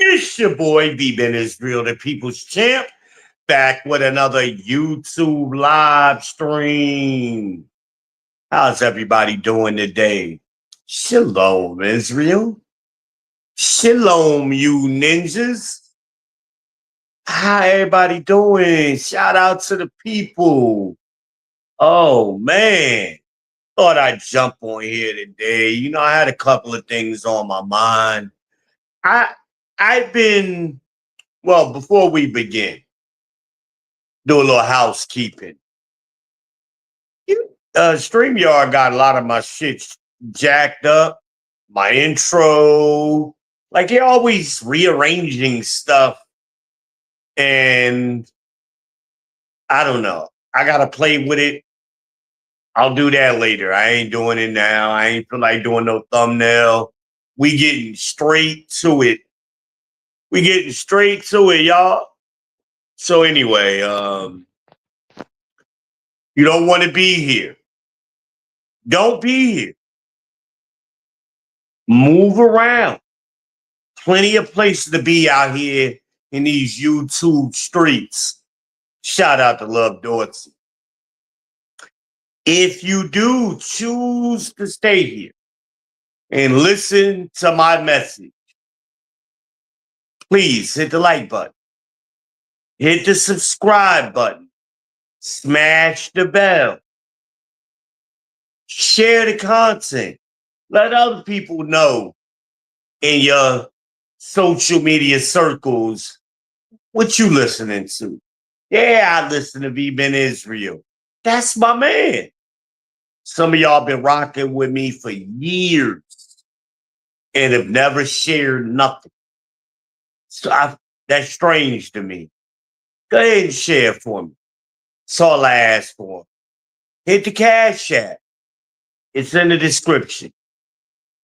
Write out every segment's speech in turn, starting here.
It's your boy, V-Ben Israel, the People's Champ, back with another YouTube live stream. How's everybody doing today? Shalom, Israel. Shalom, you ninjas. How everybody doing? Shout out to the people. Oh, man. Thought I'd jump on here today. I had a couple of things on my mind. I I've been before we begin, do a little housekeeping. StreamYard got a lot of my shit jacked up. My intro, like they're always rearranging stuff, and I don't know. I gotta play with it. I'll do that later. I ain't doing it now. I ain't feel like doing no thumbnail. We getting straight to it. Y'all. So anyway, you don't want to be here. Don't be here. Move around. Plenty of places to be out here in these YouTube streets. Shout out to Love Dorsey. If you do choose to stay here and listen to my message, please hit the like button. Hit the subscribe button. Smash the bell. Share the content. Let other people know in your social media circles what you listening to. Yeah, I listen to V-Ben Israel. That's my man. Some of y'all been rocking with me for years and have never shared nothing. So that's strange to me. Go ahead and share for me. That's all I ask for. Hit the Cash App. It's in the description.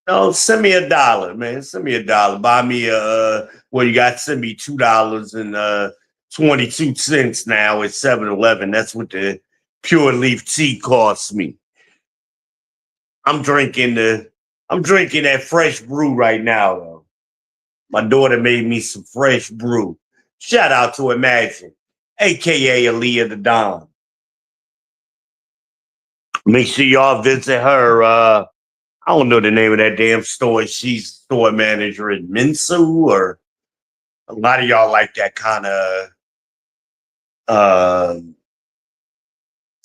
No, send me $1, man. Send me $1. Buy me you got to send me $2.22 now at 7-Eleven. That's what the pure leaf tea costs me. I'm drinking that fresh brew right now, though. My daughter made me some fresh brew. Shout out to Imagine, aka Aaliyah the Don. Make sure y'all visit her. I don't know the name of that damn store. She's store manager at Minsu, or a lot of y'all like that kind of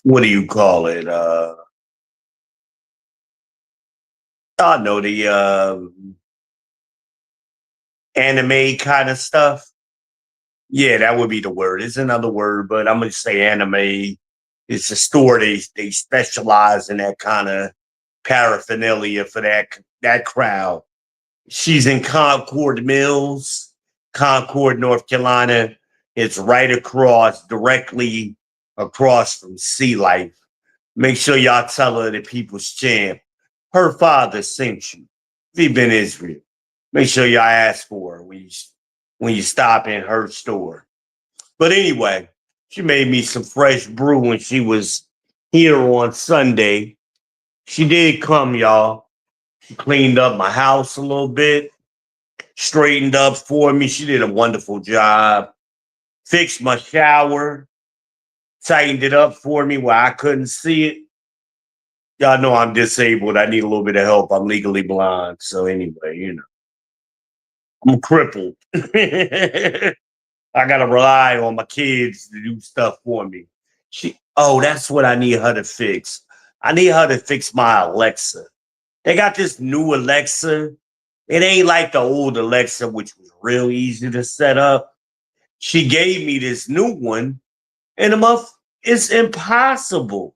what do you call it? I know the anime kind of stuff. Yeah, that would be the word. It's another word, but I'm gonna say anime. It's a store they specialize in that kind of paraphernalia for that crowd. She's in Concord Mills, Concord, North Carolina. It's right directly across from Sea Life. Make sure y'all tell her the People's Champ. Her father sent you. V-Ben Israel. Make sure y'all ask for her when you stop in her store. But anyway, she made me some fresh brew when she was here on Sunday. She did come, y'all. She cleaned up my house a little bit, straightened up for me. She did a wonderful job. Fixed my shower, tightened it up for me where I couldn't see it. Y'all know I'm disabled. I need a little bit of help. I'm legally blind. So anyway, I'm crippled. I gotta rely on my kids to do stuff for me. That's what I need her to fix. I need her to fix my Alexa. They got this new Alexa. It ain't like the old Alexa, which was real easy to set up. She gave me this new one, and it's impossible.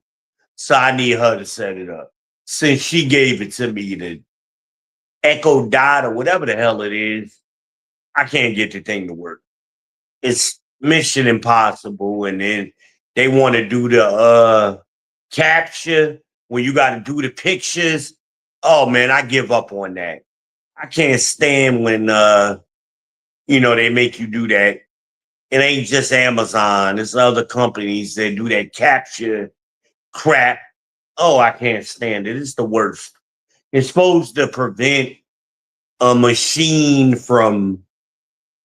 So I need her to set it up. Since she gave it to me, the Echo Dot or whatever the hell it is, I can't get the thing to work. It's mission impossible. And then they want to do the capture when you got to do the pictures. Oh man, I give up on that. I can't stand when they make you do that. It ain't just Amazon. It's other companies that do that capture crap. Oh, I can't stand it. It's the worst. It's supposed to prevent a machine from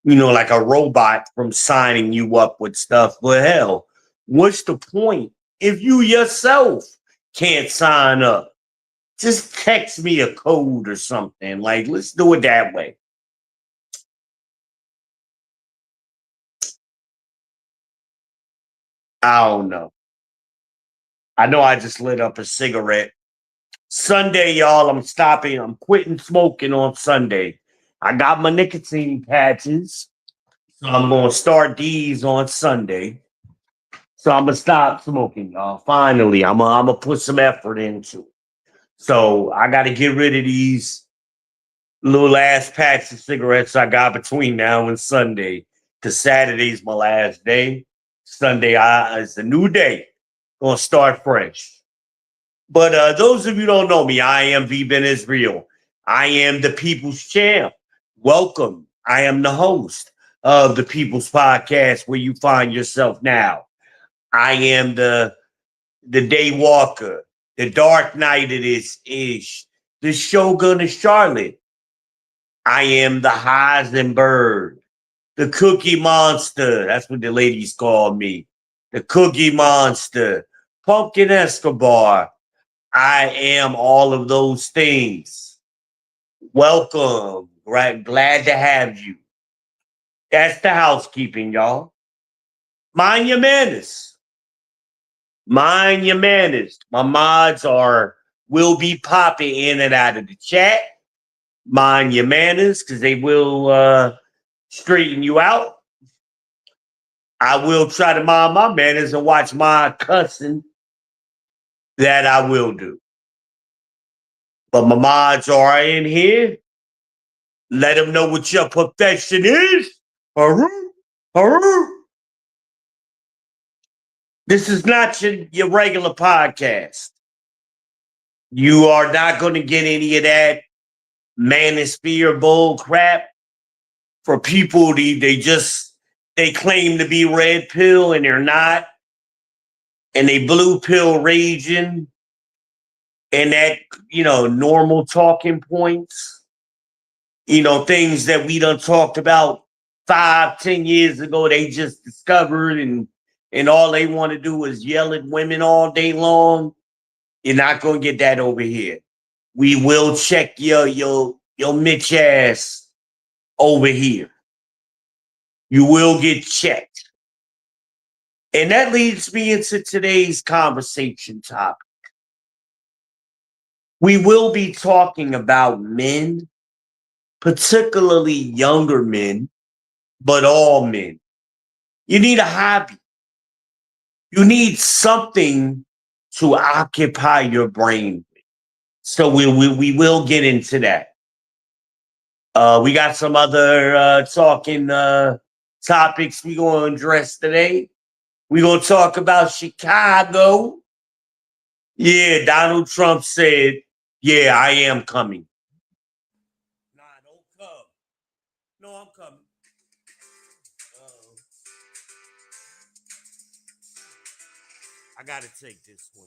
like a robot from signing you up with stuff. But hell, what's the point if you yourself can't sign up? Just text me a code or something. Like, let's do it that way. I don't know. I know I just lit up a cigarette. Sunday, y'all, I'm stopping. I'm quitting smoking on Sunday. I got my nicotine patches. So I'm going to start these on Sunday. So I'm going to stop smoking, y'all. Finally, I'm going to put some effort into it. So I got to get rid of these little ass packs of cigarettes I got between now and Sunday. Because Saturday's my last day. Sunday is a new day. Gonna start fresh. But those of you who don't know me, I am V-Ben Israel. I am the People's Champ. Welcome. I am the host of the People's Podcast, where you find yourself now. I am the Day Walker, the Dark Knight it is ish, the Shogun of Charlotte. I am the Heisenberg, the Cookie Monster. That's what the ladies call me. The Cookie Monster, Pumpkin Escobar. I am all of those things. Welcome. Right. Glad to have you. That's the housekeeping, y'all. Mind your manners. Mind your manners. My mods will be popping in and out of the chat. Mind your manners, because they will straighten you out. I will try to mind my manners and watch my cussing. That I will do. But my mods are in here. Let them know what your profession is. Haru, haru. This is not your regular podcast. You are not going to get any of that manosphere bull crap for people. They claim to be red pill and they're not, and they blue pill raging, and that normal talking points. Things that we done talked about 5, 10 years ago, they just discovered, and all they want to do is yell at women all day long. You're not gonna get that over here. We will check your Mitch ass over here. You will get checked. And that leads me into today's conversation topic. We will be talking about men, particularly younger men, but all men. You need a hobby. You need something to occupy your brain. So we will get into that. We got some other talking topics we going to address today. We're going to talk about Chicago. Yeah, Donald Trump said, yeah, I am coming. Nah, don't come. No, I'm coming. Uh-oh. I got to take this one.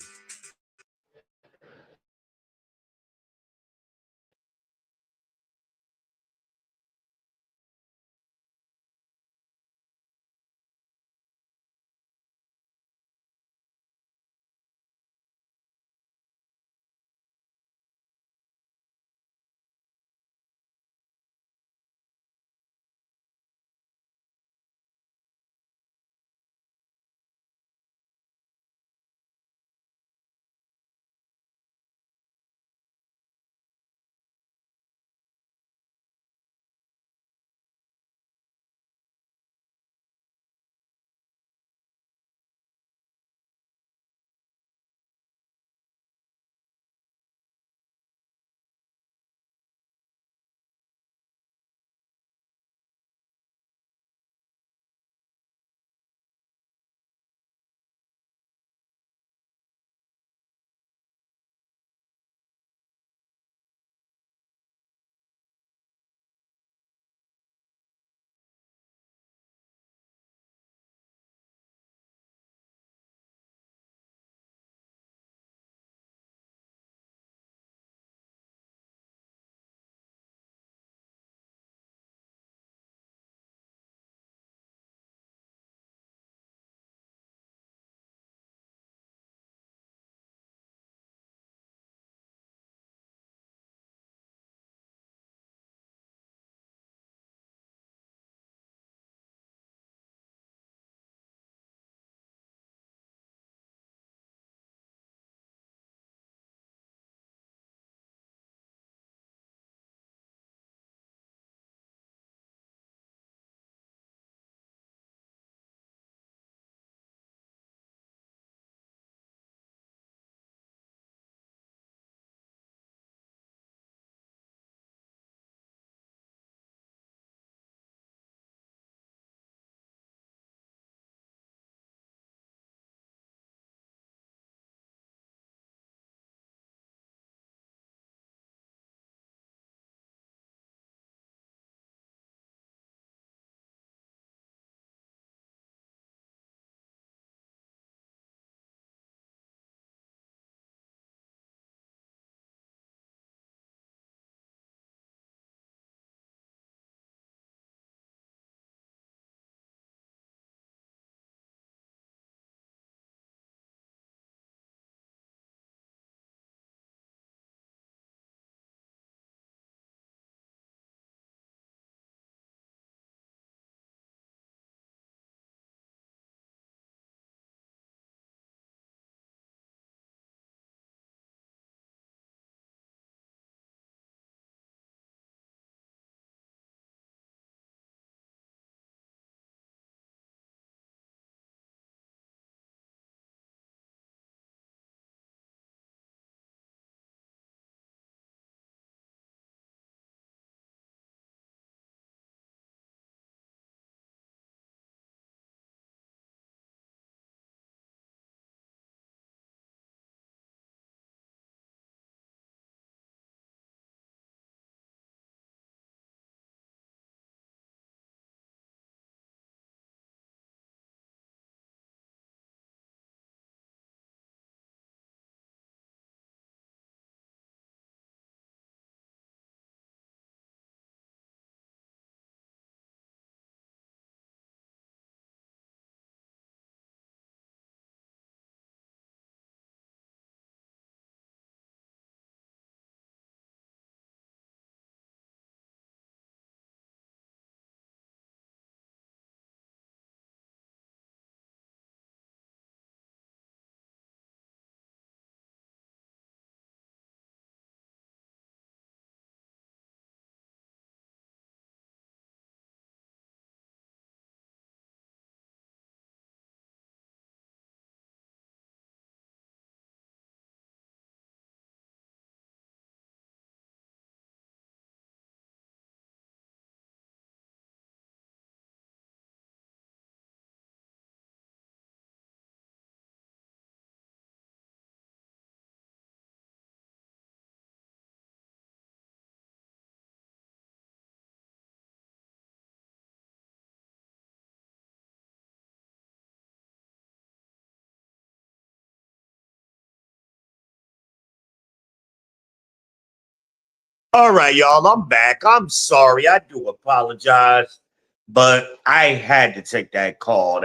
All right, y'all. I'm back. I'm sorry. I do apologize, but I had to take that call.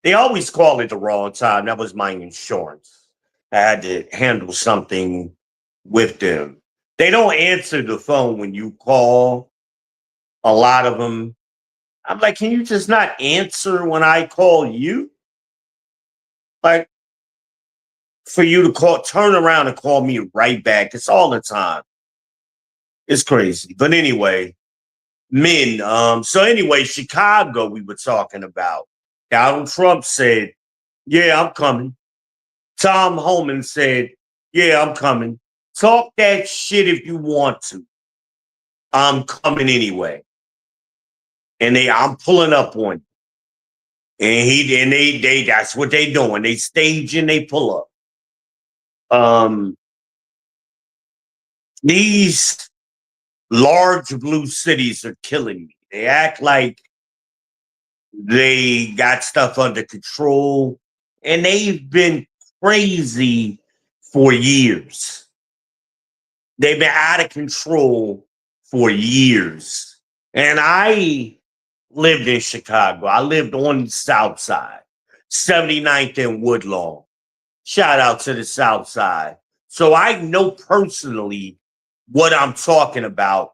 They always call it the wrong time. That was my insurance. I had to handle something with them. They don't answer the phone when you call. A lot of them. I'm like, can you just not answer when I call you? Like, for you to turn around and call me right back. It's all the time. It's crazy. But anyway, men. So anyway, Chicago, we were talking about. Donald Trump said, yeah, I'm coming. Tom Homan said, yeah, I'm coming. Talk that shit if you want to. I'm coming anyway. And I'm pulling up on you. And that's what they doing. They stage and they pull up. These large blue cities are killing me. They act like they got stuff under control, and they've been crazy for years. They've been out of control for years. And I lived in Chicago. I lived on the South Side, 79th and Woodlawn. Shout out to the South Side. So I know personally what I'm talking about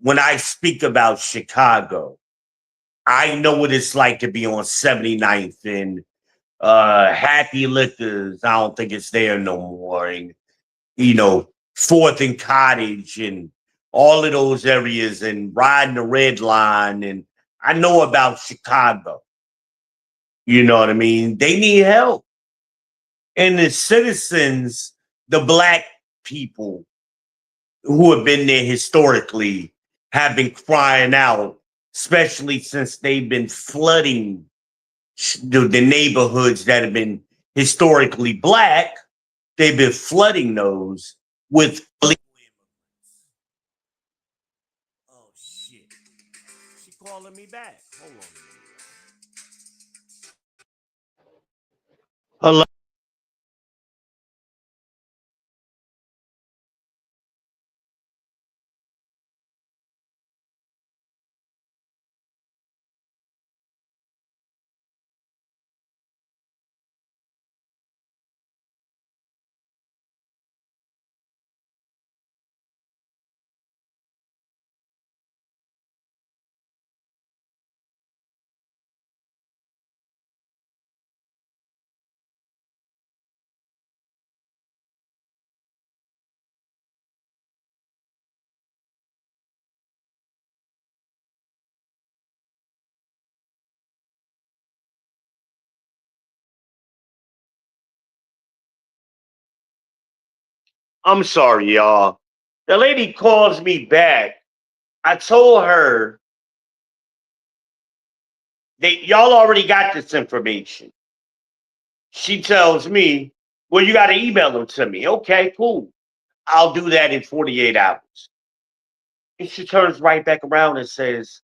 when I speak about Chicago. I know what it's like to be on 79th and Happy Liquors. I don't think it's there no more. And, Fourth and Cottage and all of those areas and riding the red line. And I know about Chicago. You know what I mean? They need help. And the citizens, the black people who have been there historically, have been crying out, especially since they've been flooding the neighborhoods that have been historically black. They've been flooding those with. Oh shit! She calling me back. Hold on. Hello. I'm sorry, y'all. The lady calls me back. I told her y'all already got this information. She tells me, well, you got to email them to me. Okay, cool. I'll do that in 48 hours. And she turns right back around and says,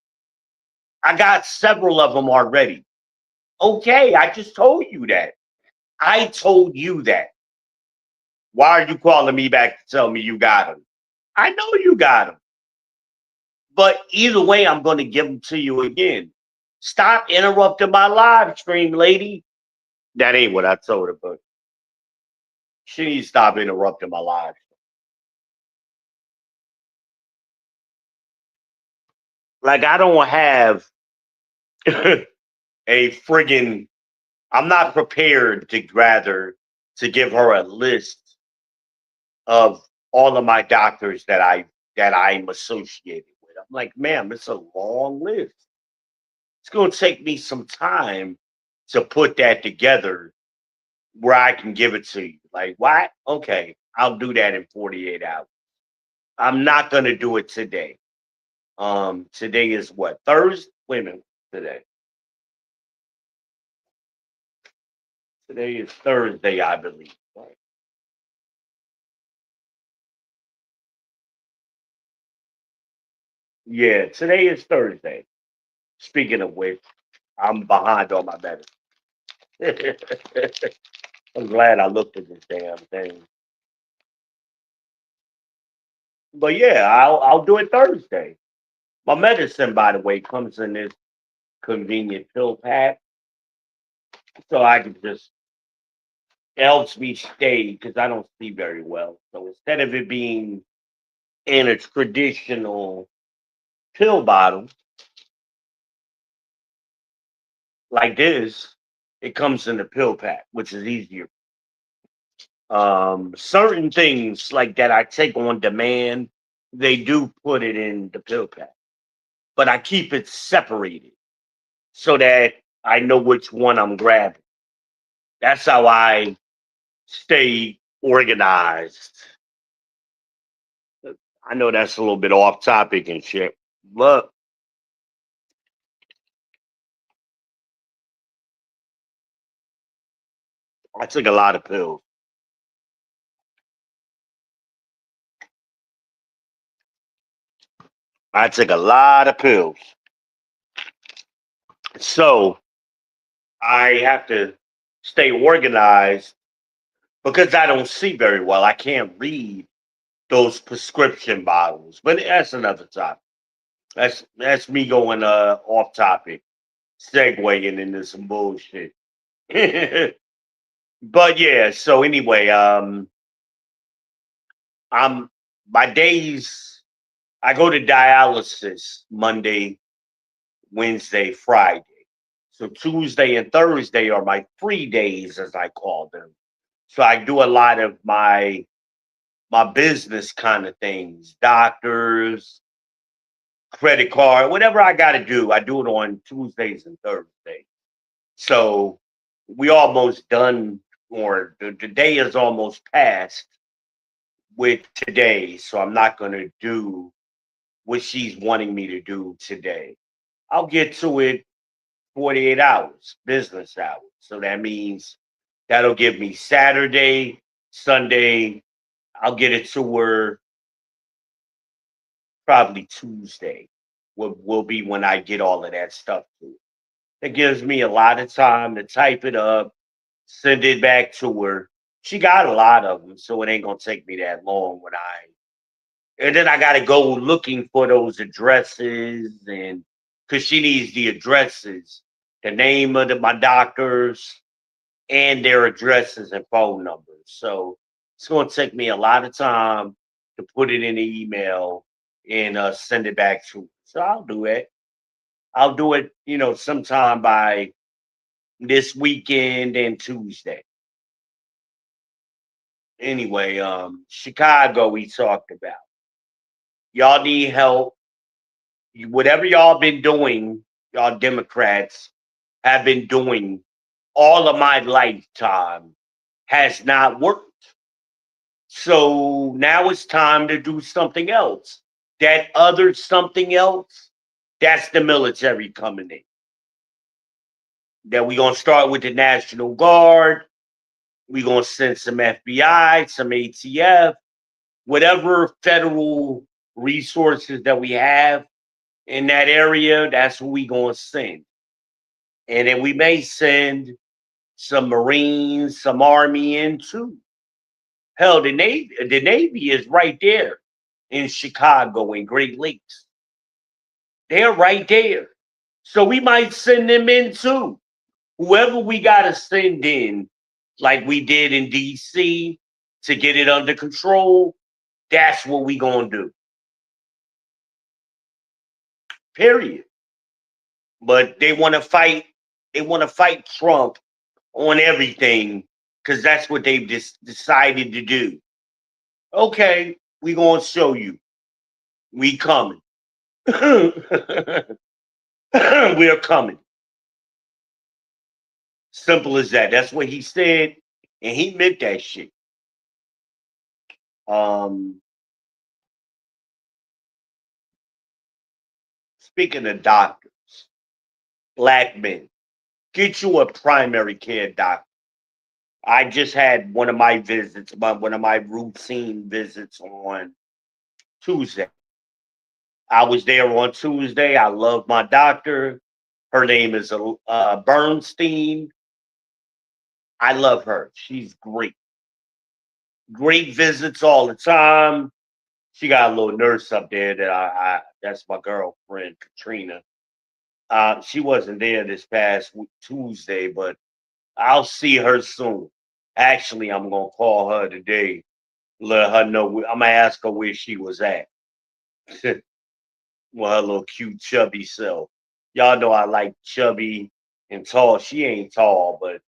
I got several of them already. Okay, I just told you that. I told you that. Why are you calling me back to tell me you got them? I know you got them. But either way, I'm going to give them to you again. Stop interrupting my live stream, lady. That ain't what I told her, but she needs to stop interrupting my live. Like, I don't have a friggin', I'm not prepared to rather to give her a list of all of my doctors that I'm associated with. I'm like, ma'am, it's a long list. It's going to take me some time to put that together where I can give it to you. Like, what? Okay, I'll do that in 48 hours. I'm not going to do it today. Today is what? Thursday? Wait a minute. Today. Today is Thursday, I believe. Right. Yeah, today is Thursday. Speaking of which, I'm behind on my medicine. I'm glad I looked at this damn thing. But yeah, I'll do it Thursday. My medicine, by the way, comes in this convenient pill pack, so I can just it helps me stay because I don't see very well. So instead of it being in a traditional pill bottle like this, it comes in a pill pack, which is easier. Certain things like that I take on demand, they do put it in the pill pack, but I keep it separated so that I know which one I'm grabbing. That's how I stay organized. I know that's a little bit off topic and shit, but I took a lot of pills. I took a lot of pills. So I have to stay organized because I don't see very well. I can't read those prescription bottles. But that's another topic. That's me going off topic, segueing into some bullshit. But yeah, so anyway, I'm my days I go to dialysis Monday, Wednesday, Friday. So Tuesday and Thursday are my free days, as I call them. So I do a lot of my business kind of things, doctors, credit card, whatever I got to do. I do it on Tuesdays and Thursdays. So we almost done, or the day is almost past with today. So I'm not going to do what she's wanting me to do today. I'll get to it 48 hours, business hours. So that means that'll give me Saturday, Sunday. I'll get it to her probably Tuesday. Will be when I get all of that stuff to her. It gives me a lot of time to type it up, send it back to her. She got a lot of them, so it ain't gonna take me that long when I. And then I gotta go looking for those addresses, and because she needs the addresses, the name of my doctors, and their addresses and phone numbers. So it's going to take me a lot of time to put it in the email and send it back to her. So I'll do it. I'll do it, sometime by this weekend and Tuesday. Anyway, Chicago, we talked about. Y'all need help. Whatever y'all been doing, y'all Democrats have been doing all of my lifetime has not worked. So now it's time to do something else. That other something else, that's the military coming in. That we're going to start with the National Guard. We're going to send some FBI, some ATF, whatever federal resources that we have in that area, that's what we're going to send. And then we may send some Marines, some Army in too. Hell, the Navy is right there in Chicago and Great Lakes. They're right there. So we might send them in too. Whoever we got to send in, like we did in DC to get it under control, that's what we going to do. Period. But they want to fight Trump on everything because that's what they've decided to do. Okay, we going to show you. We coming. We're coming. Simple as that. That's what he said, and he meant that shit. Um, Speaking of doctors, black men, get you a primary care doctor. I just had one of my visits, one of my routine visits on Tuesday. I was there on Tuesday. I love my doctor. Her name is Bernstein. I love her. She's great. Great visits all the time. She got a little nurse up there that I that's my girlfriend Katrina. She wasn't there this past Tuesday, but I'll see her soon. Actually, I'm gonna call her today, let her know. I'm gonna ask her where she was at. Well, her little cute chubby self. Y'all know I like chubby and tall. She ain't tall, but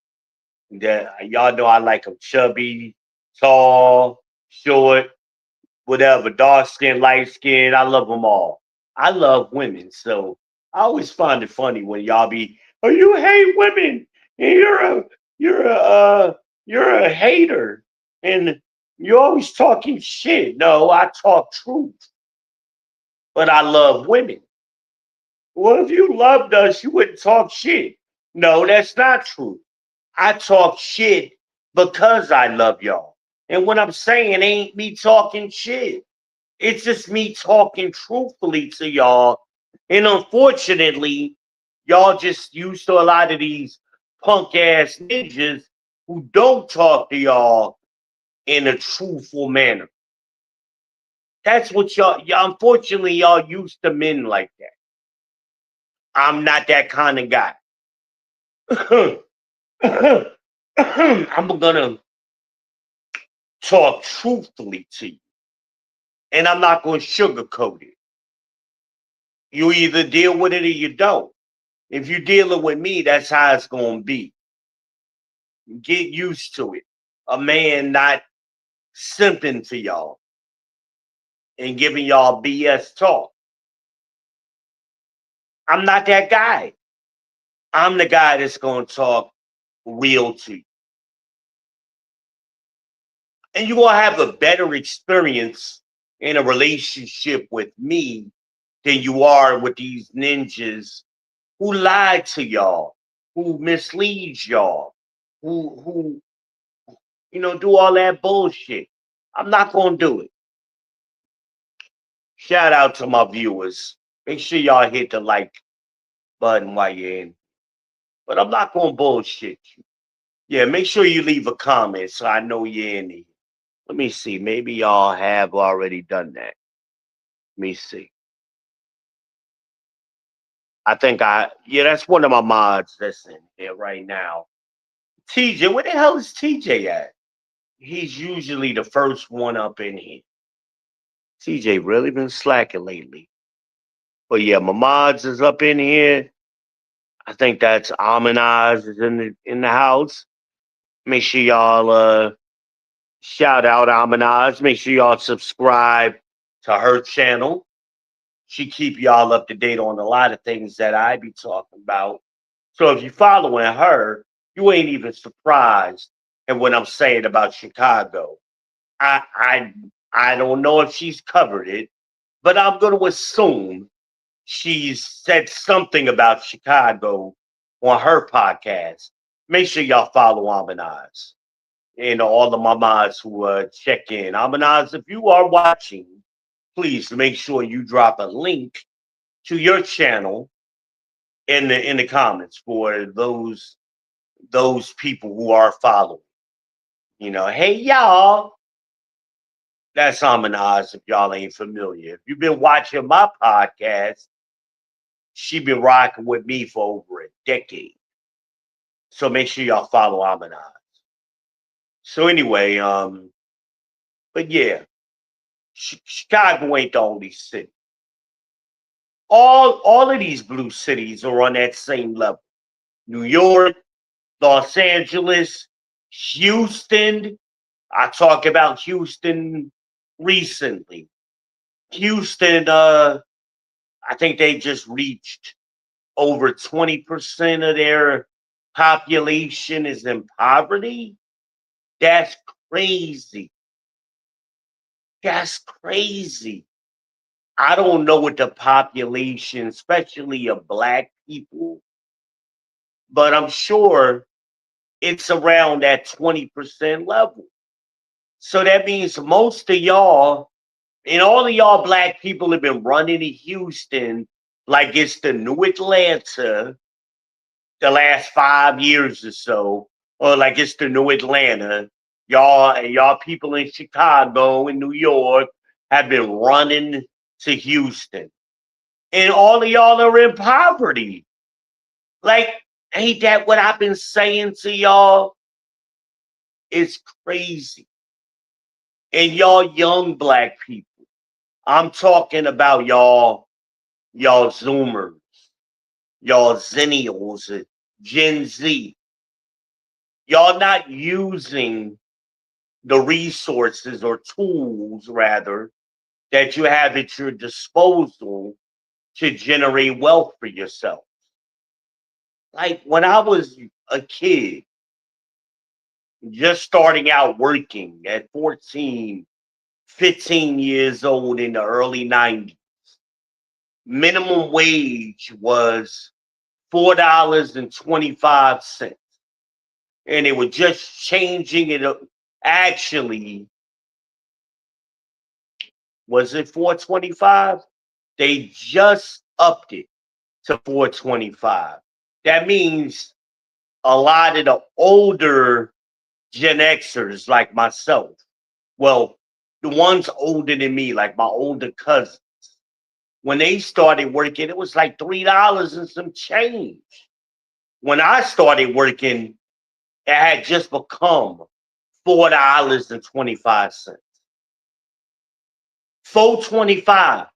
that y'all know I like them chubby, tall, short, whatever, dark skin, light skin. I love them all. I love women, so I always find it funny when y'all be, oh, you hate women, and you're a you're a hater, and you're always talking shit. No, I talk truth, but I love women. Well, if you loved us, you wouldn't talk shit. No, that's not true. I talk shit because I love y'all. And what I'm saying ain't me talking shit. It's just me talking truthfully to y'all. And unfortunately, y'all just used to a lot of these punk ass ninjas who don't talk to y'all in a truthful manner. That's what unfortunately, y'all used to men like that. I'm not that kind of guy. I'm gonna talk truthfully to you, and I'm not gonna sugarcoat it. You either deal with it or you don't. If you're dealing with me, that's how it's gonna be. Get used to it. A man not simping for y'all and giving y'all BS talk. I'm not that guy. I'm the guy that's gonna talk real to you. And you're gonna have a better experience in a relationship with me than you are with these ninjas who lie to y'all, who mislead y'all, who do all that bullshit. I'm not gonna do it. Shout out to my viewers. Make sure y'all hit the like button while you're in. But I'm not gonna bullshit you. Yeah, make sure you leave a comment so I know you're in here. Let me see. Maybe y'all have already done that. Let me see. Yeah, that's one of my mods that's in here right now. TJ, where the hell is TJ at? He's usually the first one up in here. TJ really been slacking lately. But yeah, my mods is up in here. I think that's Aminaz is in the house. Make sure y'all shout out Aminaz. Make sure y'all subscribe to her channel. She keep y'all up to date on a lot of things that I be talking about. So if you're following her, you ain't even surprised at what I'm saying about Chicago. I I I don't know if she's covered it, but I'm going to assume she's said something about Chicago on her podcast. Make sure y'all follow Amanaz and all of my mods who check in. Amanaz, if you are watching, please make sure you drop a link to your channel in the comments for those people who are following. Hey y'all, that's Amanaz if y'all ain't familiar. If you've been watching my podcast, she been rocking with me for over a decade. So make sure y'all follow Amanaz. So anyway, but yeah, Chicago ain't the only city. All of these blue cities are on that same level. New York, Los Angeles, Houston. I talked about Houston recently. Houston, I think they just reached over 20% of their population is in poverty. That's crazy. That's crazy. I don't know what the population, especially of black people, but I'm sure it's around that 20% level. So that means most of y'all and all of y'all black people have been running to Houston like it's the new Atlanta the last 5 years or so, or like it's the new Atlanta. Y'all people in Chicago and New York have been running to Houston. And all of y'all are in poverty. Like, ain't that what I've been saying to y'all? It's crazy. And y'all young black people. I'm talking about y'all Zoomers, y'all Zennials, Gen Z. Y'all not using the resources or tools, rather, that you have at your disposal to generate wealth for yourself. Like when I was a kid, just starting out working at 14, 15 years old in the early 90s, minimum wage was $4.25. And they were just changing it up. Actually, was it 425? They just upped it to 425. That means a lot of the older Gen Xers like myself, well, the ones older than me, like my older cousins, when they started working, it was like $3 and some change. When I started working, it had just become $4.25. 425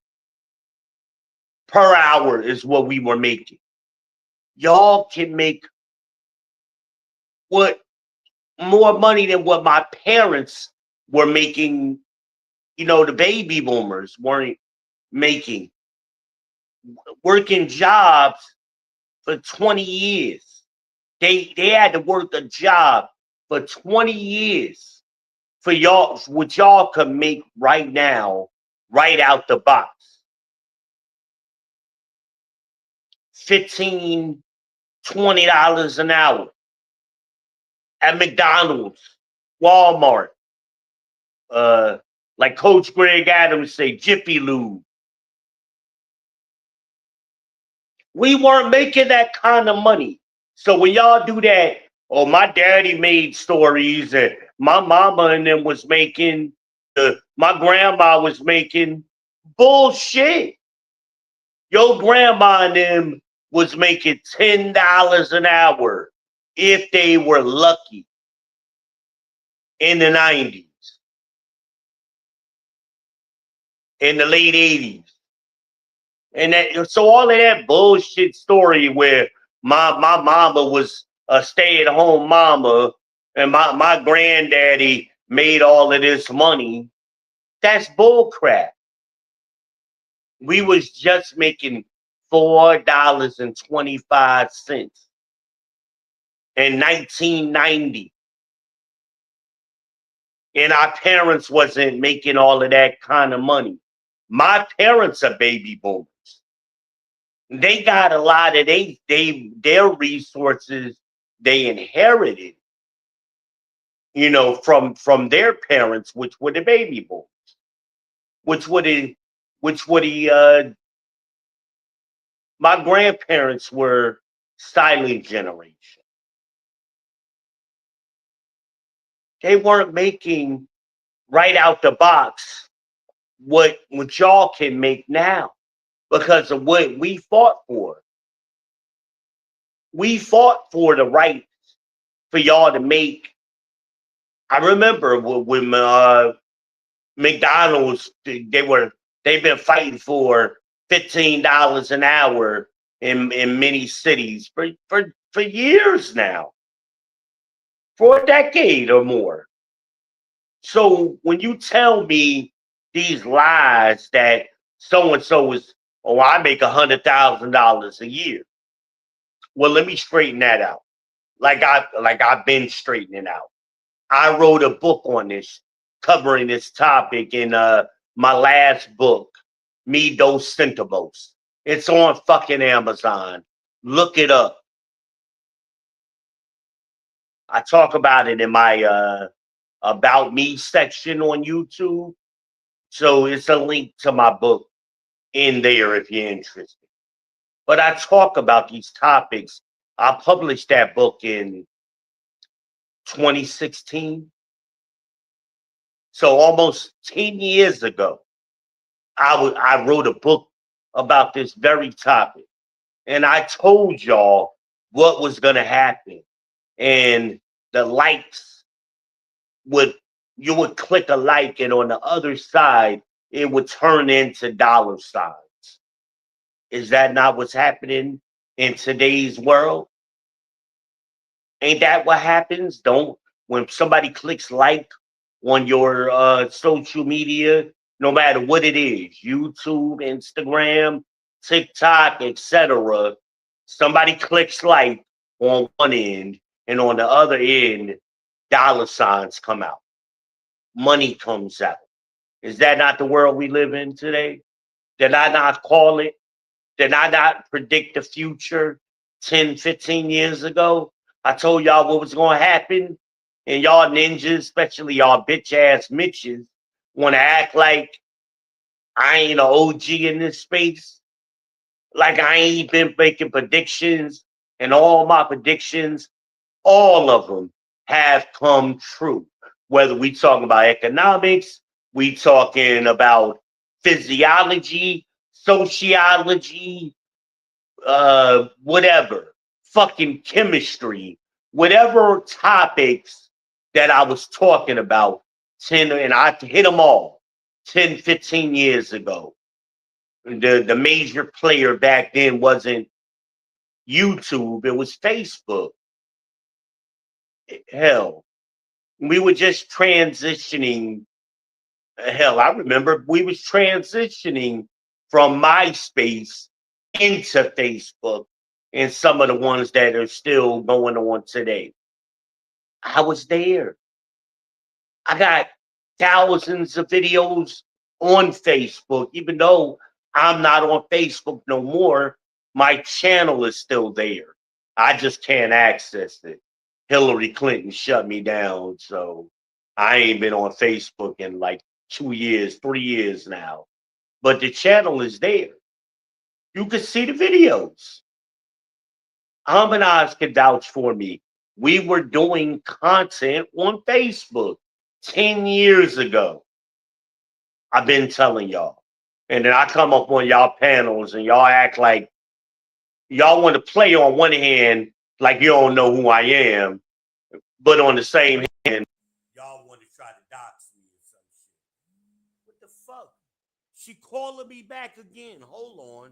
per hour is what we were making. Y'all can make what more money than what my parents were making, the baby boomers weren't making, working jobs for 20 years. They had to work a job for 20 years for y'all, what y'all could make right now, right out the box. 15, $20 an hour at McDonald's, Walmart, like Coach Greg Adams say, Jiffy Lube. We weren't making that kind of money. So when y'all do that, oh, my daddy made stories and my mama and them was making, my grandma was making, bullshit. Your grandma and them was making $10 an hour if they were lucky in the 90s, in the late 80s. And that, so all of that bullshit story where my mama was a stay-at-home mama and my granddaddy made all of this money, that's bull crap. We was just making $4.25 in 1990. And our parents wasn't making all of that kind of money. My parents are baby boomers. They got a lot of their resources they inherited, from their parents, which were the baby boomers, which would the my grandparents were silent generation. They weren't making right out the box what y'all can make now because of what we fought for. We fought for the right for y'all to make. I remember when McDonald's, they've been fighting for $15 an hour in many cities for years now, for a decade or more. So when you tell me these lies that so and so is, oh, I make $100,000 a year. Well, let me straighten that out. I've been straightening out. I wrote a book on this, covering this topic in my last book, Me Dos Centavos. It's on fucking Amazon. Look it up. I talk about it in my About Me section on YouTube. So it's a link to my book in there if you're interested. But I talk about these topics. I published that book in 2016. So almost 10 years ago. I wrote a book about this very topic, and I told y'all what was gonna happen, and the likes would you would click a like, and on the other side, it would turn into dollar signs. Is that not what's happening in today's world? Ain't that what happens? Don't when somebody clicks like on your social media, no matter what it is, YouTube, Instagram, TikTok, etc. Somebody clicks like on one end, and on the other end, dollar signs come out, money comes out. Is that not the world we live in today? Did I not call it? Did I not predict the future 10, 15 years ago? I told y'all what was going to happen. And y'all ninjas, especially y'all bitch ass Mitches, want to act like I ain't an OG in this space. Like I ain't been making predictions. And all my predictions, all of them have come true. Whether we talking about economics, we talking about physiology, sociology, whatever, fucking chemistry, whatever topics that I was talking about 10, and I hit them all 10, 15 years ago. The major player back then wasn't YouTube, it was Facebook. Hell, we were just transitioning. Hell, I remember we was transitioning from MySpace into Facebook and some of the ones that are still going on today. I was there. I got thousands of videos on Facebook, even though I'm not on Facebook no more. My channel is still there. I just can't access it. Hillary Clinton shut me down, so I ain't been on Facebook in like 2 years, 3 years now. But the channel is there. You can see the videos. Harmonize can vouch for me. We were doing content on Facebook 10 years ago. I've been telling y'all. And then I come up on y'all panels and y'all act like y'all want to play on one hand like you don't know who I am, but on the same hand, y'all want to try to dox me or some shit. What the fuck? She calling me back again. Hold on.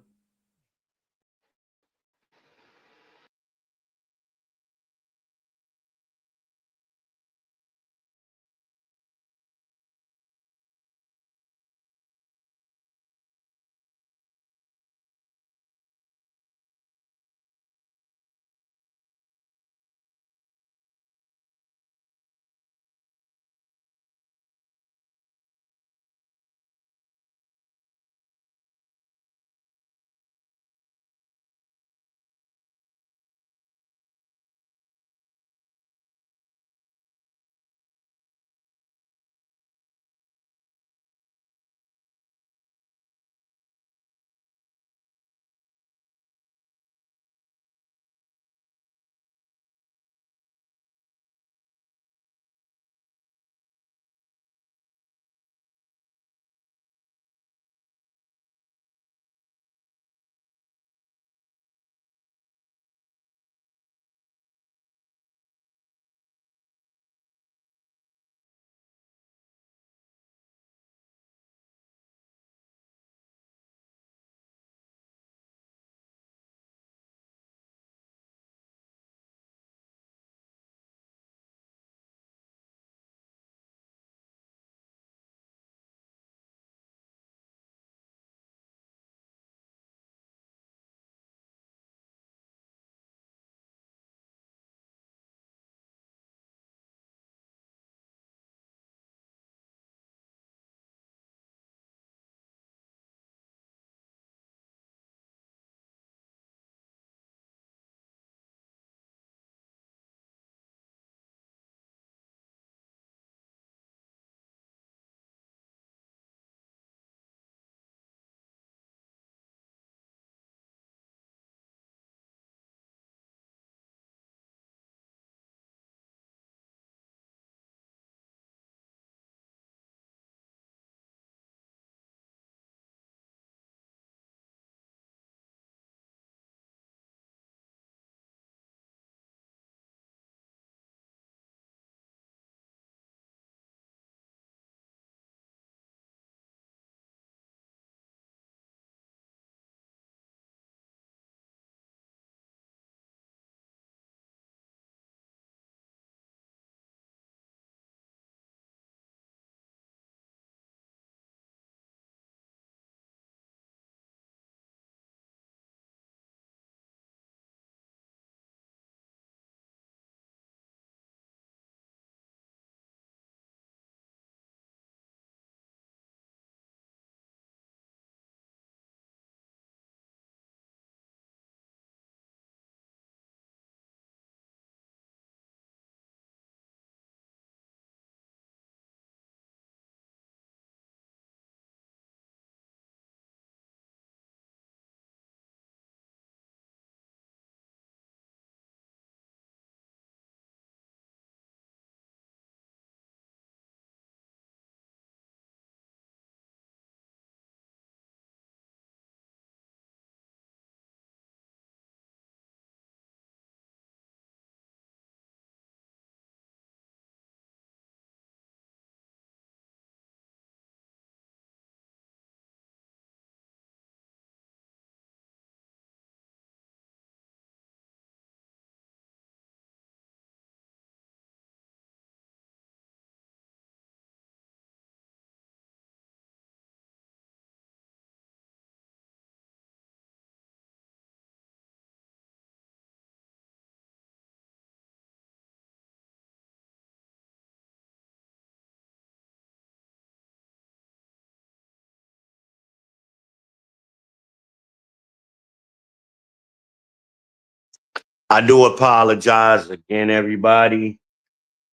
I do apologize again, everybody.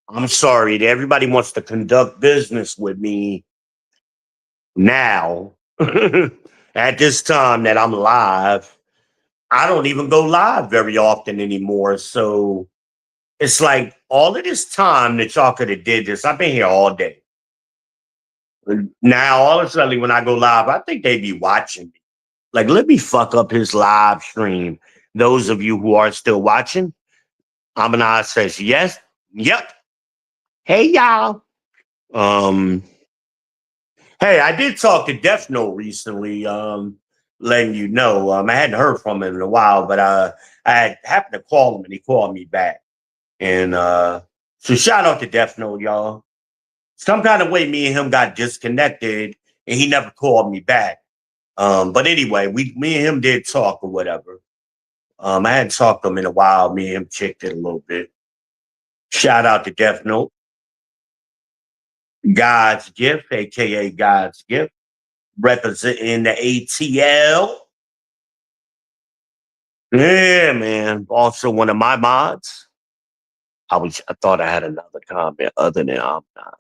I'm sorry that everybody wants to conduct business with me now at this time that I'm live. I don't even go live very often anymore. So it's like all of this time that y'all could have did this. I've been here all day. Now, all of a sudden, when I go live, I think they be watching me. Like, let me fuck up his live stream. Those of you who are still watching, Amanaz says yes. Yep. Hey, y'all. Um, hey, I did talk to Death Note recently, letting you know. I hadn't heard from him in a while, but I had happened to call him and he called me back. And so shout out to Death Note, y'all. Some kind of way me and him got disconnected and he never called me back. But anyway, me and him did talk or whatever. I hadn't talked to him in a while. Me and him checked it a little bit. Shout out to Death Note. God's Gift, aka God's Gift, representing the ATL. Yeah, man. Also one of my mods. I thought I had another comment other than I'm not.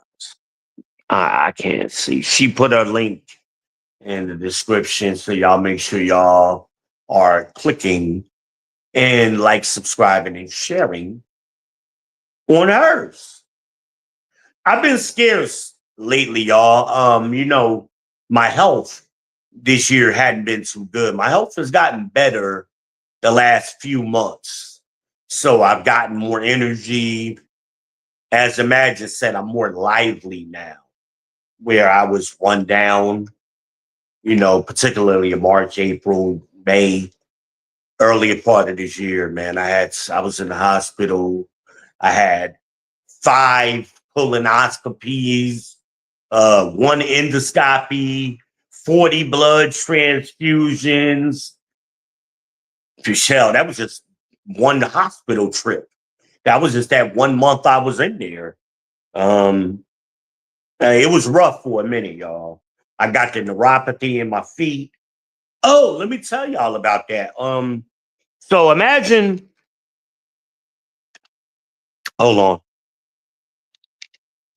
I can't see. She put her link in the description, so y'all make sure y'all are clicking and like, subscribing, and sharing on hers. I've been scarce lately, y'all. My health this year hadn't been too good. My health has gotten better the last few months. So I've gotten more energy. As Imagine said, I'm more lively now, where I was run down, particularly in March, April, May, earlier part of this year, man. I was in the hospital. I had 5 colonoscopies, 1 endoscopy, 40 blood transfusions. Michelle, that was just one hospital trip. That was just that 1 month I was in there. Um, it was rough for a minute, y'all. I got the neuropathy in my feet. Oh, let me tell y'all about that. So imagine, hold on.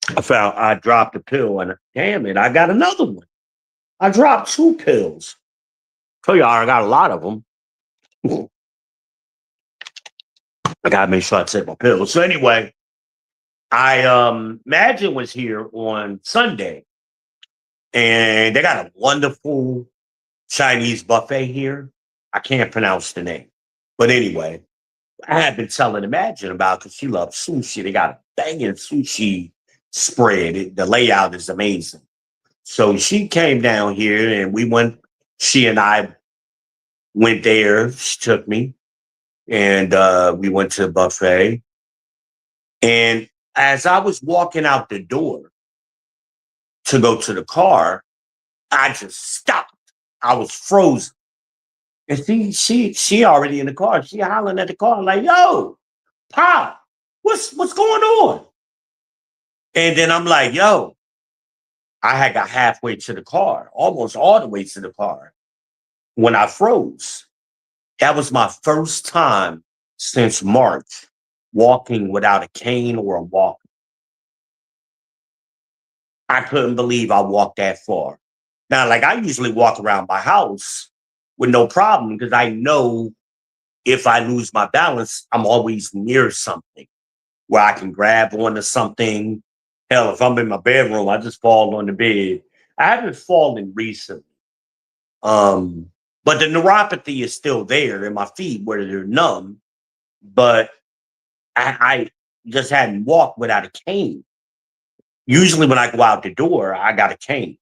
I dropped a pill and damn it, I got another one. I dropped 2 pills. Tell y'all I got a lot of them. I gotta make sure I take my pills. So anyway, I Imagine was here on Sunday, and they got a wonderful Chinese buffet here. I can't pronounce the name, but anyway, I had been telling Imagine about because she loves sushi. They got a banging sushi spread. The layout is amazing. So she came down here, and we went. She and I went there. She took me, and we went to the buffet. And as I was walking out the door to go to the car, I just stopped. I was frozen. And she already in the car. She hollering at the car like, "Yo, Pop, what's going on?" And then I'm like, "Yo," I had got halfway to the car, almost all the way to the car when I froze. That was my first time since March walking without a cane or a walker. I couldn't believe I walked that far. Now, like, I usually walk around my house with no problem because I know if I lose my balance, I'm always near something where I can grab onto something. Hell, if I'm in my bedroom, I just fall on the bed. I haven't fallen recently. Um, but the neuropathy is still there in my feet where they're numb. But I just hadn't walked without a cane. Usually when I go out the door, I got a cane.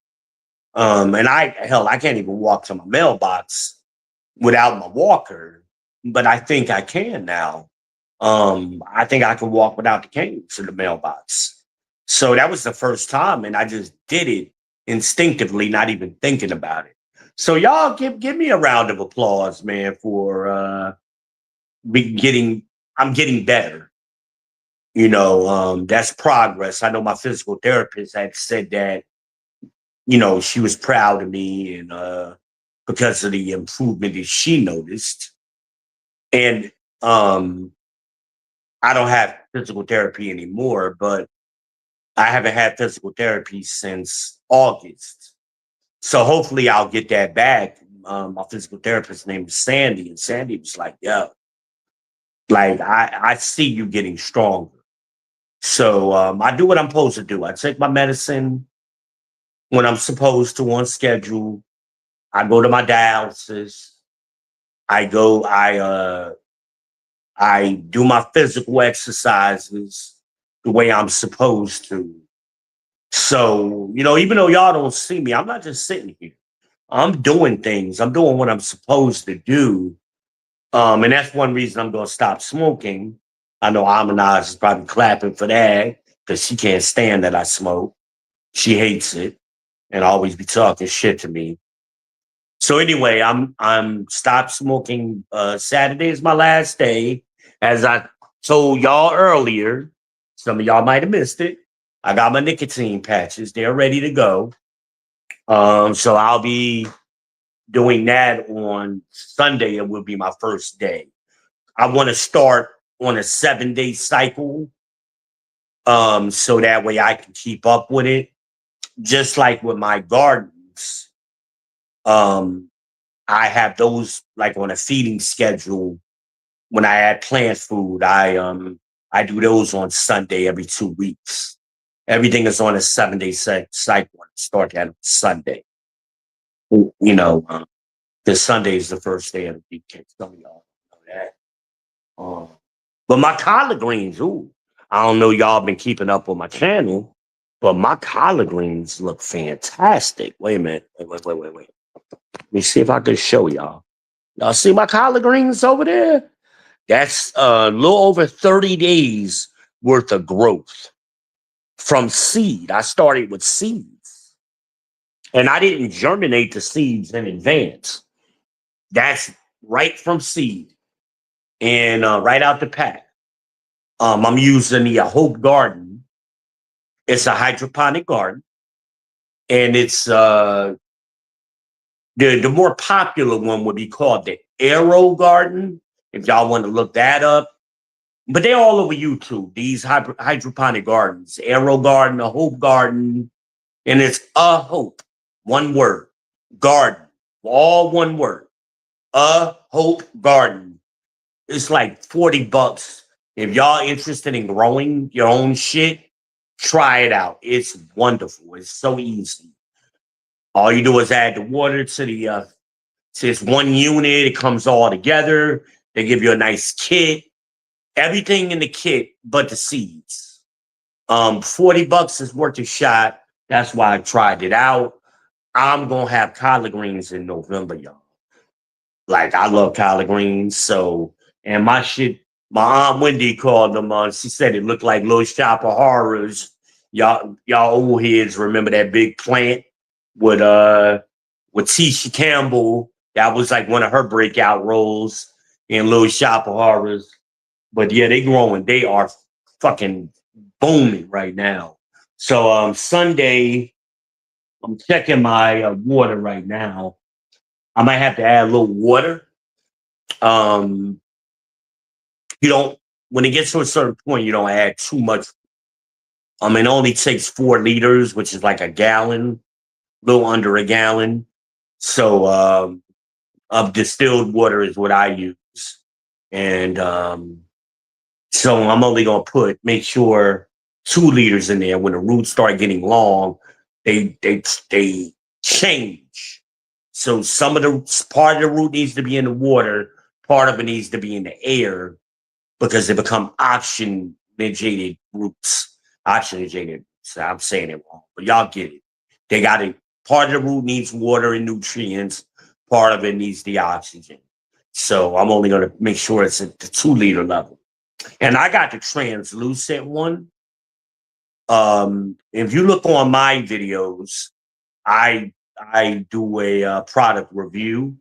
And I can't even walk to my mailbox without my walker, but I think I can now. I think I can walk without the cane to the mailbox. So that was the first time, and I just did it instinctively, not even thinking about it. So y'all give me a round of applause, man, for getting. I'm getting better. That's progress. I know my physical therapist had said that, she was proud of me and because of the improvement that she noticed. And Um, I don't have physical therapy anymore, but I haven't had physical therapy since August. So hopefully I'll get that back. My physical therapist's name is Sandy, and Sandy was like, "Yo, like I see you getting stronger." So I do what I'm supposed to do. I take my medicine when I'm supposed to on schedule. I go to my dialysis. I go. I do my physical exercises the way I'm supposed to. So, even though y'all don't see me, I'm not just sitting here. I'm doing things. I'm doing what I'm supposed to do. And that's one reason I'm going to stop smoking. I know Amanaz is probably clapping for that because she can't stand that I smoke. She hates it and always be talking shit to me. So anyway, I'm stopped smoking. Saturday is my last day. As I told y'all earlier, some of y'all might have missed it. I got my nicotine patches. They're ready to go. So I'll be doing that on Sunday. It will be my first day. I want to start on a 7-day cycle. So that way I can keep up with it. Just like with my gardens. Um, I have those like on a feeding schedule. When I add plant food, I do those on Sunday every 2 weeks. Everything is on a 7-day cycle. Start that on Sunday. You know, because Sunday is the first day of the week. Some of y'all know that. Um, but my collard greens, ooh, I don't know y'all been keeping up on my channel, but my collard greens look fantastic. Wait a minute. Wait. Let me see if I can show y'all. Y'all see my collard greens over there? That's a little over 30 days worth of growth from seed. I started with seeds and I didn't germinate the seeds in advance. That's right from seed and right out the pack. I'm using the Hope Garden. It's a hydroponic garden and it's the more popular one would be called the Arrow Garden. If y'all want to look that up, but they're all over YouTube. These hydroponic gardens, Arrow Garden, a Hope Garden, and it's a Hope, one word, garden, all one word, a Hope Garden. It's like $40. If y'all interested in growing your own shit, try it out. It's wonderful. It's so easy. All you do is add the water to this one unit. It comes all together. They give you a nice kit. Everything in the kit but the seeds. $40 is worth a shot. That's why I tried it out. I'm gonna have collard greens in November, y'all. Like I love collard greens. So and my shit, my aunt Wendy called them. She said it looked like Little Shop of Horrors. Y'all old heads remember that big plant with Tisha Campbell. That was like one of her breakout roles in Little Shop of Horrors. But yeah, they growing. They are fucking booming right now. So Sunday, I'm checking my water right now. I might have to add a little water. Um, you don't when it gets to a certain point, you don't add too much. It only takes 4 liters, which is like a gallon, a little under a gallon. So of distilled water is what I use, and so I'm only gonna make sure 2 liters in there. When the roots start getting long, they change. So some of the part of the root needs to be in the water, part of it needs to be in the air because they become oxygenated roots. Oxygenated. So I'm saying it wrong, but y'all get it. They got it. Part of the root needs water and nutrients. Part of it needs the oxygen. So I'm only gonna make sure it's at the 2 liter level. And I got the translucent one. If you look on my videos, I do a product review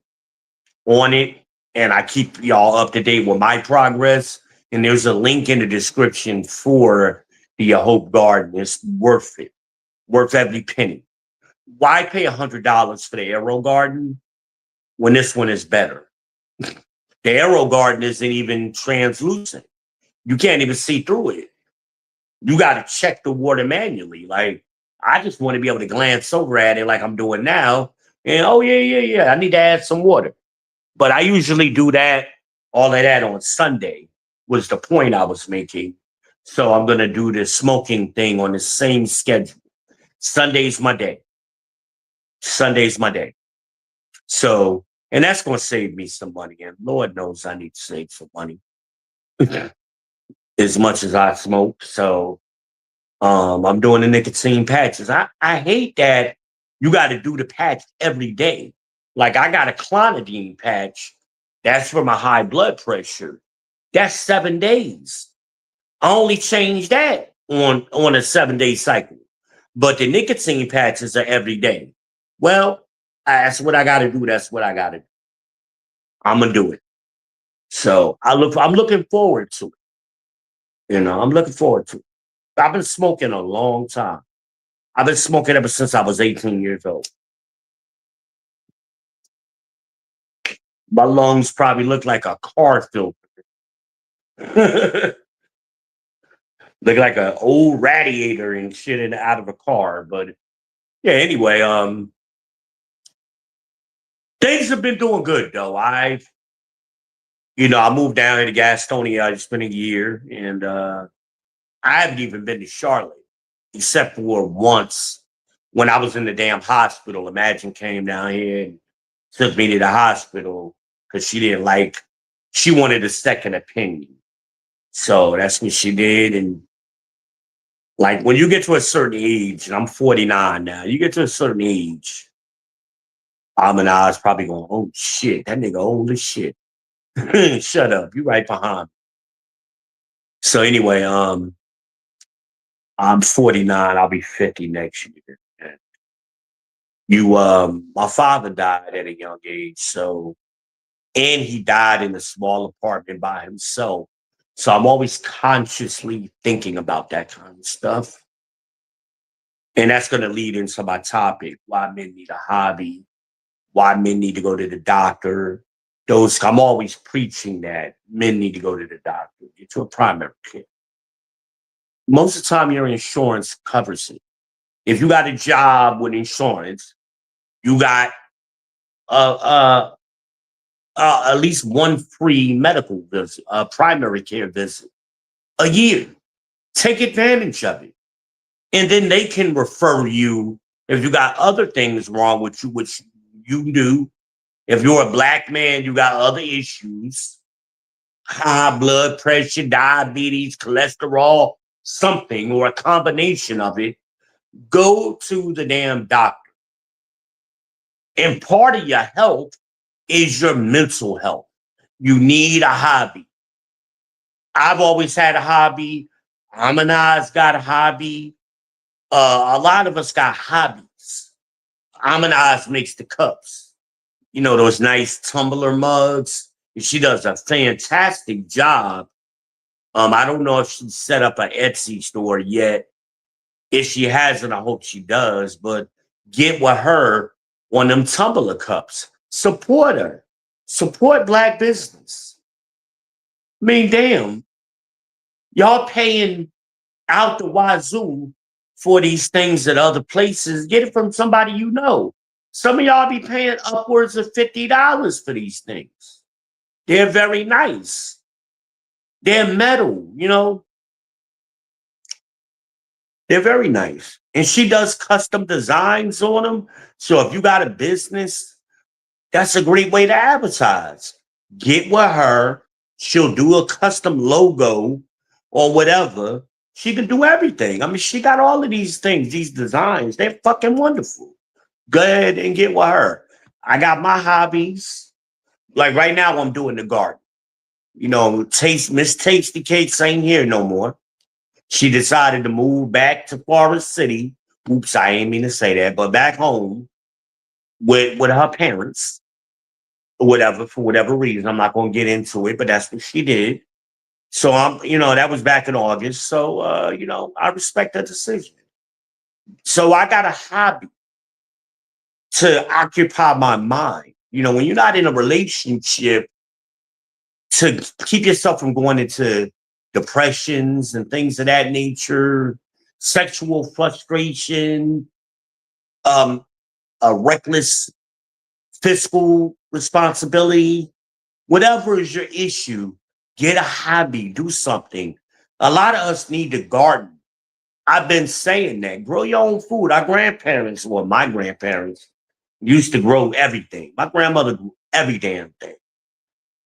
on it, and I keep y'all up to date with my progress. And there's a link in the description for the Hope Garden. It's worth it, worth every penny. Why pay $100 for the Arrow Garden when this one is better? The Aero Garden isn't even translucent. You can't even see through it. You got to check the water manually. Like, I just want to be able to glance over at it like I'm doing now. And oh, yeah, yeah, yeah, I need to add some water. But I usually do that, all of that on Sunday, was the point I was making. So I'm going to do the smoking thing on the same schedule. Sunday's my day. Sunday's my day. So, and that's going to save me some money. And Lord knows I need to save some money as much as I smoke. So, I'm doing the nicotine patches. I hate that you got to do the patch every day. Like I got a clonidine patch. That's for my high blood pressure. That's 7 days. I only change that on a 7 day cycle. But the nicotine patches are every day. Well, that's what I got to do. That's what I got to do. I'm gonna do it. So I'm looking forward to it. I'm looking forward to it. I've been smoking a long time. I've been smoking ever since I was 18 years old. My lungs probably look like a car filter. Look like an old radiator and shit out of a car. But yeah, anyway, things have been doing good though. I moved down here to Gastonia. I spent a year, and I haven't even been to Charlotte except for once when I was in the damn hospital. Imagine came down here and took me to the hospital because she wanted a second opinion. So that's what she did. And like when you get to a certain age, and I'm 49 now, you get to a certain age, I'm and I was probably going, oh shit, that nigga old as shit. Shut up, you right behind me. So anyway, I'm 49, I'll be 50 next year. And my father died at a young age, so and he died in a small apartment by himself. So I'm always consciously thinking about that kind of stuff. And that's going to lead into my topic, why men need a hobby, why men need to go to the doctor. I'm always preaching that men need to go to the doctor, get to a primary care. Most of the time, your insurance covers it. If you got a job with insurance, you got uh, uh, at least one free medical visit, primary care visit a year. Take advantage of it. And then they can refer you if you got other things wrong with you, which you do. If you're a black man, you got other issues, high blood pressure, diabetes, cholesterol, something, or a combination of it, go to the damn doctor. And part of your health is your mental health. You need a hobby. I've always had a hobby. Amanaz got a hobby. A lot of us got hobbies. Amanaz makes the cups. Those nice tumbler mugs. She does a fantastic job. I don't know if she set up an Etsy store yet. If she hasn't, I hope she does. But get with her on them tumbler cups. Support her. Support black business. I mean, damn, y'all paying out the wazoo for these things at other places. Get it from somebody you know. Some of y'all be paying upwards of $50 for these things. They're very nice. They're metal. They're very nice. And she does custom designs on them. So if you got a business, that's a great way to advertise. Get with her. She'll do a custom logo or whatever. She can do everything. I mean, she got all of these things, these designs. They're fucking wonderful. Go ahead and get with her. I got my hobbies. Like right now, I'm doing the garden. Miss Tasty Cakes ain't here no more. She decided to move back to Forest City. Oops, I ain't mean to say that, but back home with her parents, or whatever, for whatever reason. I'm not going to get into it, but that's what she did. So that was back in August. So, I respect that decision. So I got a hobby to occupy my mind. When you're not in a relationship, to keep yourself from going into depressions and things of that nature, sexual frustration, um, a reckless fiscal responsibility, whatever is your issue, get a hobby, do something. A lot of us need to garden. I've been saying that. Grow your own food. Our grandparents, well, my grandparents used to grow everything. My grandmother grew every damn thing.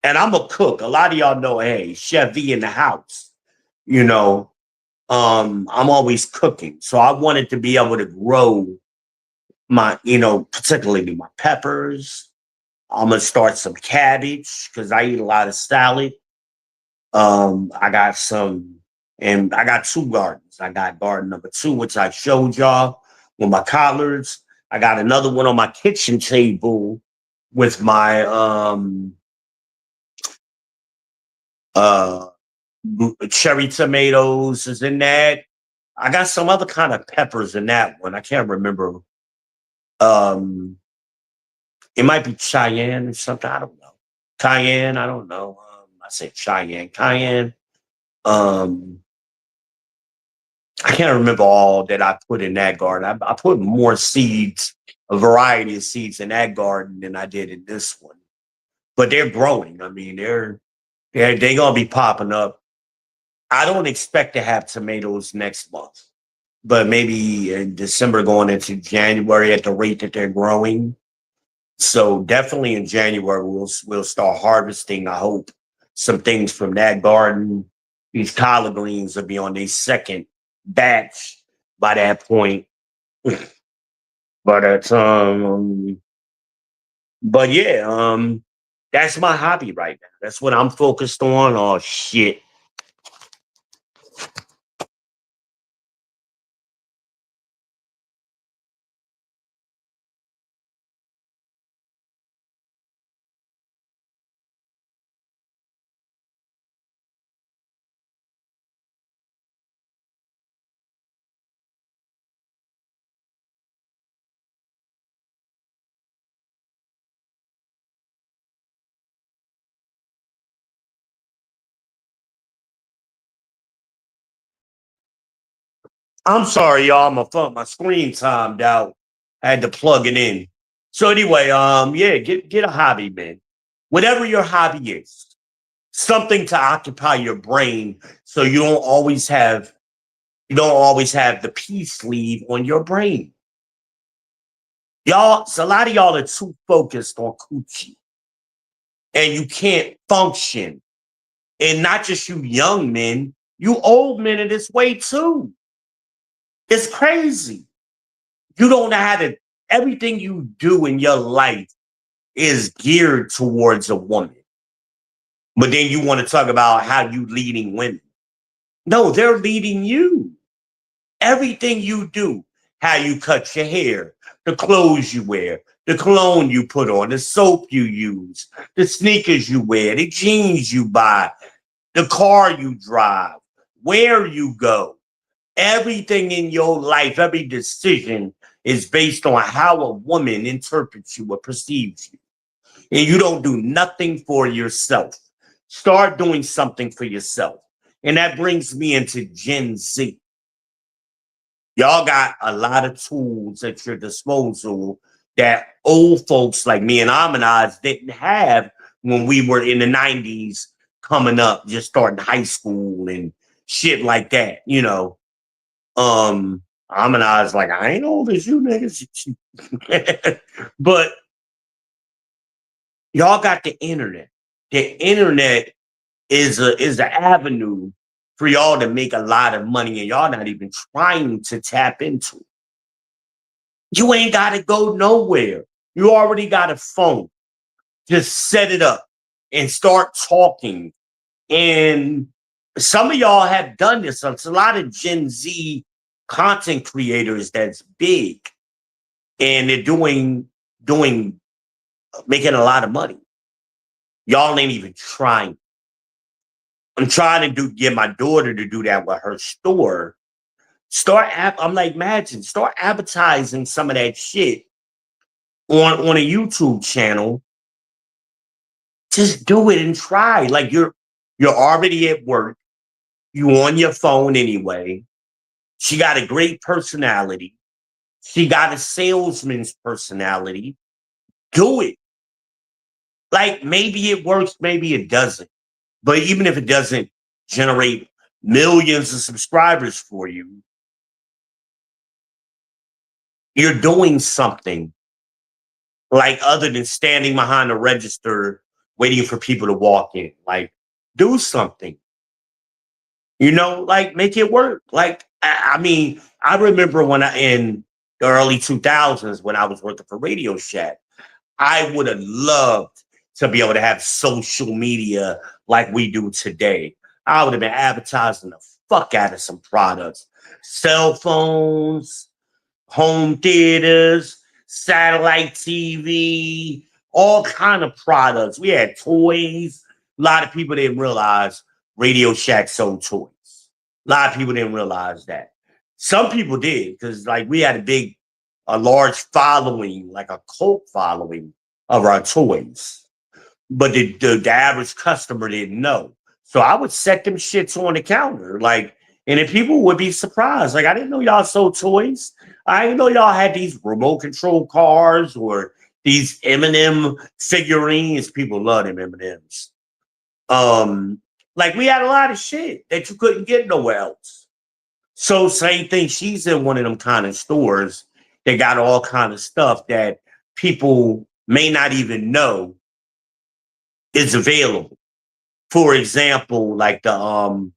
And I'm a cook. A lot of y'all know, hey, Chef V in the house. You know, I'm always cooking. So I wanted to be able to grow my, particularly my peppers. I'm gonna start some cabbage because I eat a lot of salad. I got some, and I got two gardens. I got garden number two, which I showed y'all with my collards. I got another one on my kitchen table with my uh cherry tomatoes is in that. I got some other kind of peppers in that one. I can't remember. Um, it might be Cheyenne or something. I don't know. Cayenne. I don't know. I said Cheyenne, cayenne. Um, I can't remember all that I put in that garden. I put more seeds, a variety of seeds in that garden than I did in this one. But they're growing. I mean, they're gonna be popping up. I don't expect to have tomatoes next month, but maybe in December going into January at the rate that they're growing. So definitely in January we'll start harvesting. I hope some things from that garden. These collard greens will be on their second batch by that point. But but yeah, that's my hobby right now. That's what I'm focused on. Oh shit. I'm sorry, y'all. My screen timed out. I had to plug it in. So anyway, yeah, get a hobby, man. Whatever your hobby is, something to occupy your brain, so you don't always have the peace leave on your brain. Y'all, so a lot of y'all are too focused on coochie, and you can't function. And not just you young men, you old men are this way too. It's crazy. You don't know how to. Everything you do in your life is geared towards a woman. But then you want to talk about how you leading women. No, they're leading you. Everything you do, how you cut your hair, the clothes you wear, the cologne you put on, the soap you use, the sneakers you wear, the jeans you buy, the car you drive, where you go. Everything in your life, every decision is based on how a woman interprets you or perceives you. And you don't do nothing for yourself. Start doing something for yourself. And that brings me into Gen Z. Y'all got a lot of tools at your disposal that old folks like me and Amanaz didn't have when we were in the 90s coming up, just starting high school and shit like that. Amanaz like, I ain't old as you niggas. But y'all got the internet. The internet is an avenue for y'all to make a lot of money, and y'all not even trying to tap into it. You ain't got to go nowhere. You already got a phone. Just set it up and start talking. And some of y'all have done this. It's a lot of Gen Z content creators that's big, and they're doing making a lot of money. Y'all ain't even trying. I'm trying to get my daughter to do that with her store. I'm like, imagine, start advertising some of that shit on a YouTube channel. just do it and try. Like you're already at work. You on your phone anyway. She got a great personality. She got a salesman's personality. Do it. Like maybe it works, maybe it doesn't. But even if it doesn't generate millions of subscribers for you, you're doing something like other than standing behind a register waiting for people to walk in. Like do something, like make it work. Like, I mean, I remember when in the early 2000s when I was working for Radio Shack, I would have loved to be able to have social media like we do today. I would have been advertising the fuck out of some products, cell phones, home theaters, satellite TV, all kind of products. We had toys. A lot of people didn't realize Radio Shack sold toys. A lot of people didn't realize that. Some people did because, like, we had a large following, like a cult following of our toys. But the average customer didn't know. So I would set them shits on the counter, like, and then people would be surprised. Like, I didn't know y'all sold toys. I didn't know y'all had these remote control cars or these M&M figurines. People love them M&Ms. Like we had a lot of shit that you couldn't get nowhere else. So same thing. She's in one of them kind of stores. They got all kind of stuff that people may not even know is available. For example, like the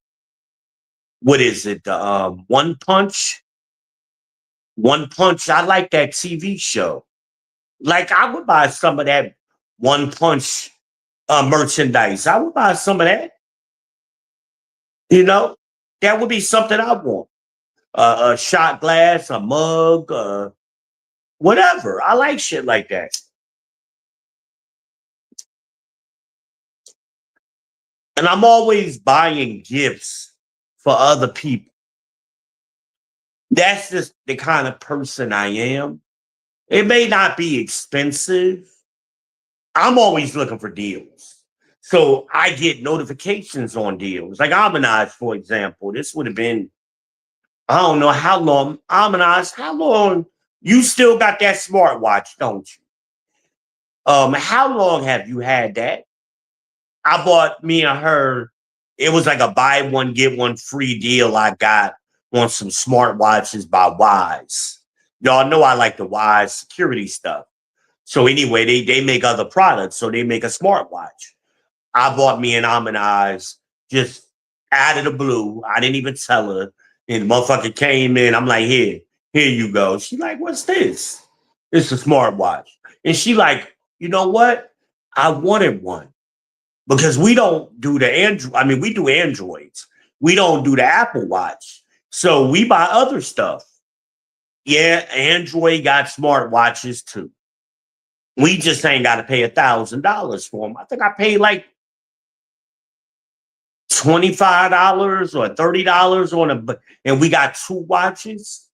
what is it? The One Punch. One Punch. I like that TV show. Like I would buy some of that One Punch merchandise. I would buy some of that. You know, that would be something I want. A shot glass, a mug, whatever. I like shit like that. And I'm always buying gifts for other people. That's just the kind of person I am. It may not be expensive. I'm always looking for deals. So I get notifications on deals. Like Almanaz, for example. This would have been, I don't know how long. Almanaz, how long? You still got that smartwatch, don't you? How long have you had that? I bought me and her, it was like a buy one, get one free deal I got on some smartwatches by Wise. Y'all know I like the Wise security stuff. So anyway, they make other products. So they make a smartwatch. I bought me an Almanaz just out of the blue. I didn't even tell her. And the motherfucker came in. I'm like, here you go. She like, what's this? It's a smartwatch. And she like, you know what? I wanted one because we don't do the Android. I mean, we do Androids. We don't do the Apple Watch. So we buy other stuff. Yeah, Android got smartwatches too. We just ain't got to pay $1,000 for them. I think I paid like $25 or $30 on and we got two watches.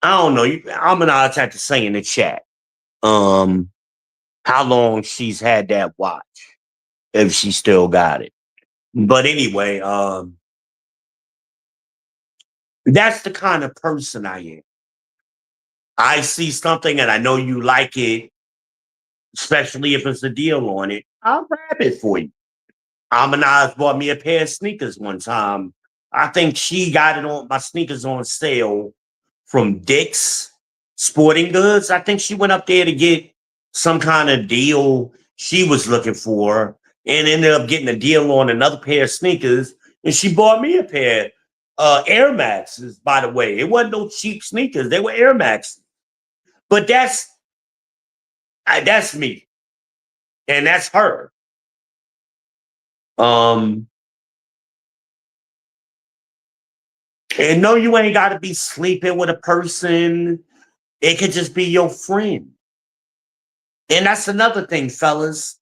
I don't know. I'm gonna have to say in the chat, how long she's had that watch, if she still got it. But anyway, that's the kind of person I am. I see something and I know you like it, especially if it's a deal on it. I'll grab it for you. Amanaz bought me a pair of sneakers one time. I think she got it on my sneakers on sale from Dick's Sporting Goods. I think she went up there to get some kind of deal she was looking for and ended up getting a deal on another pair of sneakers. And she bought me a pair. Air Maxes, by the way. It wasn't no cheap sneakers. They were Air Maxes. But that's me. And that's her. Um, and no, you ain't got to be sleeping with a person. It could just be your friend. And that's another thing, fellas.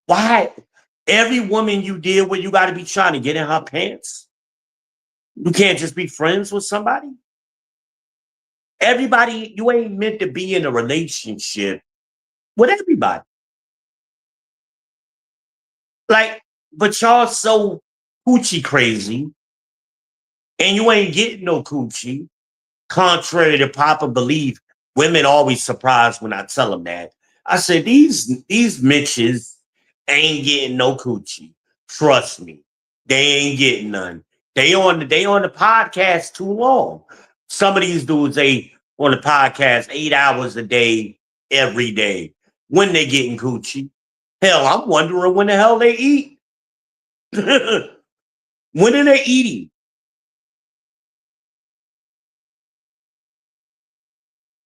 Why every woman you deal with, you got to be trying to get in her pants? You can't just be friends with somebody. Everybody, you ain't meant to be in a relationship with everybody. Like, but y'all so coochie crazy, and you ain't getting no coochie. Contrary to popular belief, women always surprised when I tell them that. I said these Mitches ain't getting no coochie. Trust me, they ain't getting none. They on the podcast too long. Some of these dudes they on the podcast 8 hours a day every day. When they getting coochie? Hell, I'm wondering when the hell they eat. When are they eating?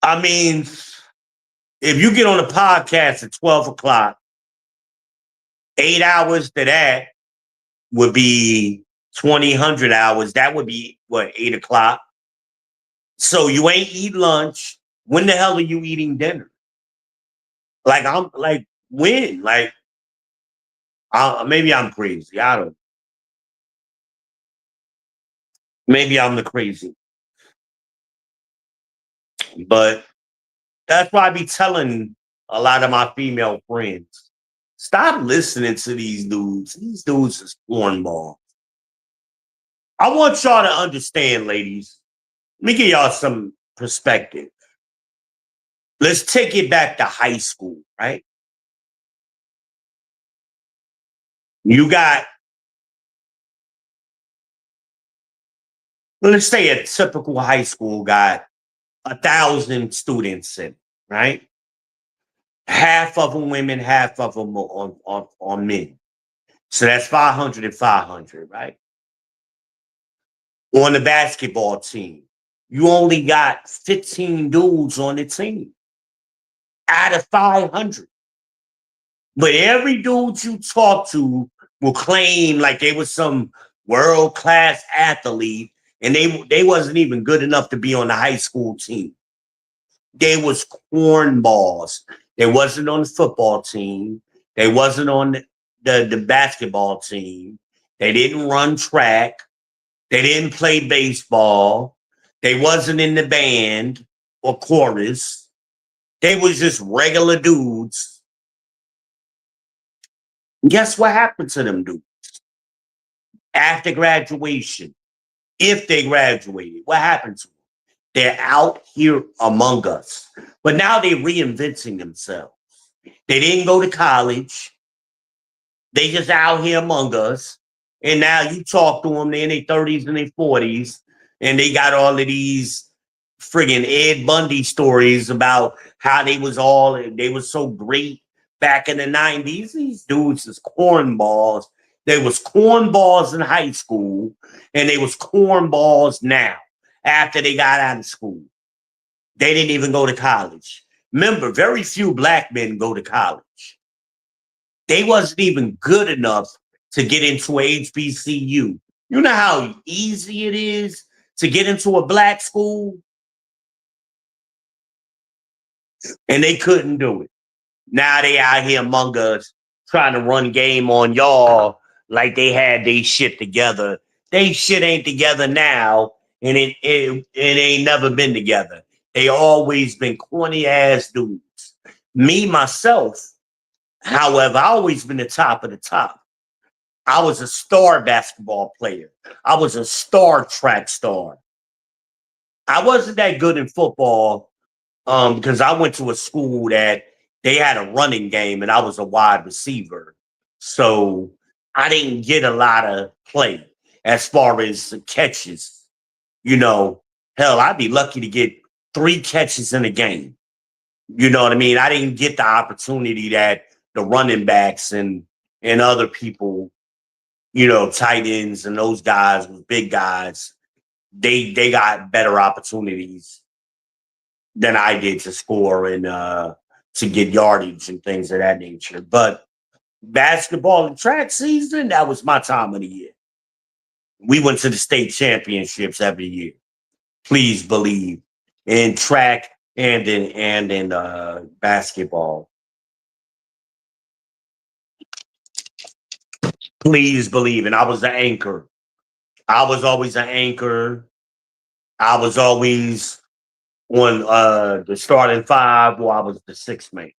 I mean, if you get on a podcast at 12 o'clock, 8 hours to that would be 2,000 hours. That would be what, 8 o'clock? So you ain't eat lunch. When the hell are you eating dinner? Like, I'm like, when? Like, maybe I'm crazy. I don't, maybe I'm the crazy. But that's why I be telling a lot of my female friends, stop listening to these dudes. These dudes is cornball. I want y'all to understand, ladies. Let me give y'all some perspective. Let's take it back to high school, right? You got, let's say a typical high school got 1,000 students in, right? Half of them women, half of them on men. So that's 500 and 500, right? On the basketball team, you only got 15 dudes on the team out of 500. But every dude you talk to will claim like they was some world class athlete, and they wasn't even good enough to be on the high school team. They was cornballs. They wasn't on the football team. They wasn't on the basketball team. They didn't run track. They didn't play baseball. They wasn't in the band or chorus. They was just regular dudes. Guess what happened to them dudes after graduation? If they graduated, what happened to them? They're out here among us. But now they're reinventing themselves. They didn't go to college. They just out here among us. And now you talk to them, they're in their 30s and their 40s, and they got all of these friggin' Ed Bundy stories about how they was so great back in the 90s. These dudes is cornballs. They was cornballs in high school, and they was cornballs now after they got out of school. They didn't even go to college. Remember, very few black men go to college. They wasn't even good enough to get into a HBCU. You know how easy it is to get into a black school, and they couldn't do it. Now they out here among us trying to run game on y'all like they had they shit together. They shit ain't together now, and it ain't never been together. They always been corny ass dudes. Me myself, however, I always been the top of the top. I was a star basketball player. I was a star track star. I wasn't that good in football because I went to a school that they had a running game and I was a wide receiver. So I didn't get a lot of play as far as catches. You know, hell, I'd be lucky to get 3 catches in a game. You know what I mean? I didn't get the opportunity that the running backs and other people, tight ends and those guys, big guys, they got better opportunities than I did to score and to get yardage and things of that nature. But basketball and track season, that was my time of the year. We went to the state championships every year. Please believe in track and in basketball. Please believe. And I was the anchor. I was always an anchor. I was always on the starting five, or I was the sixth man.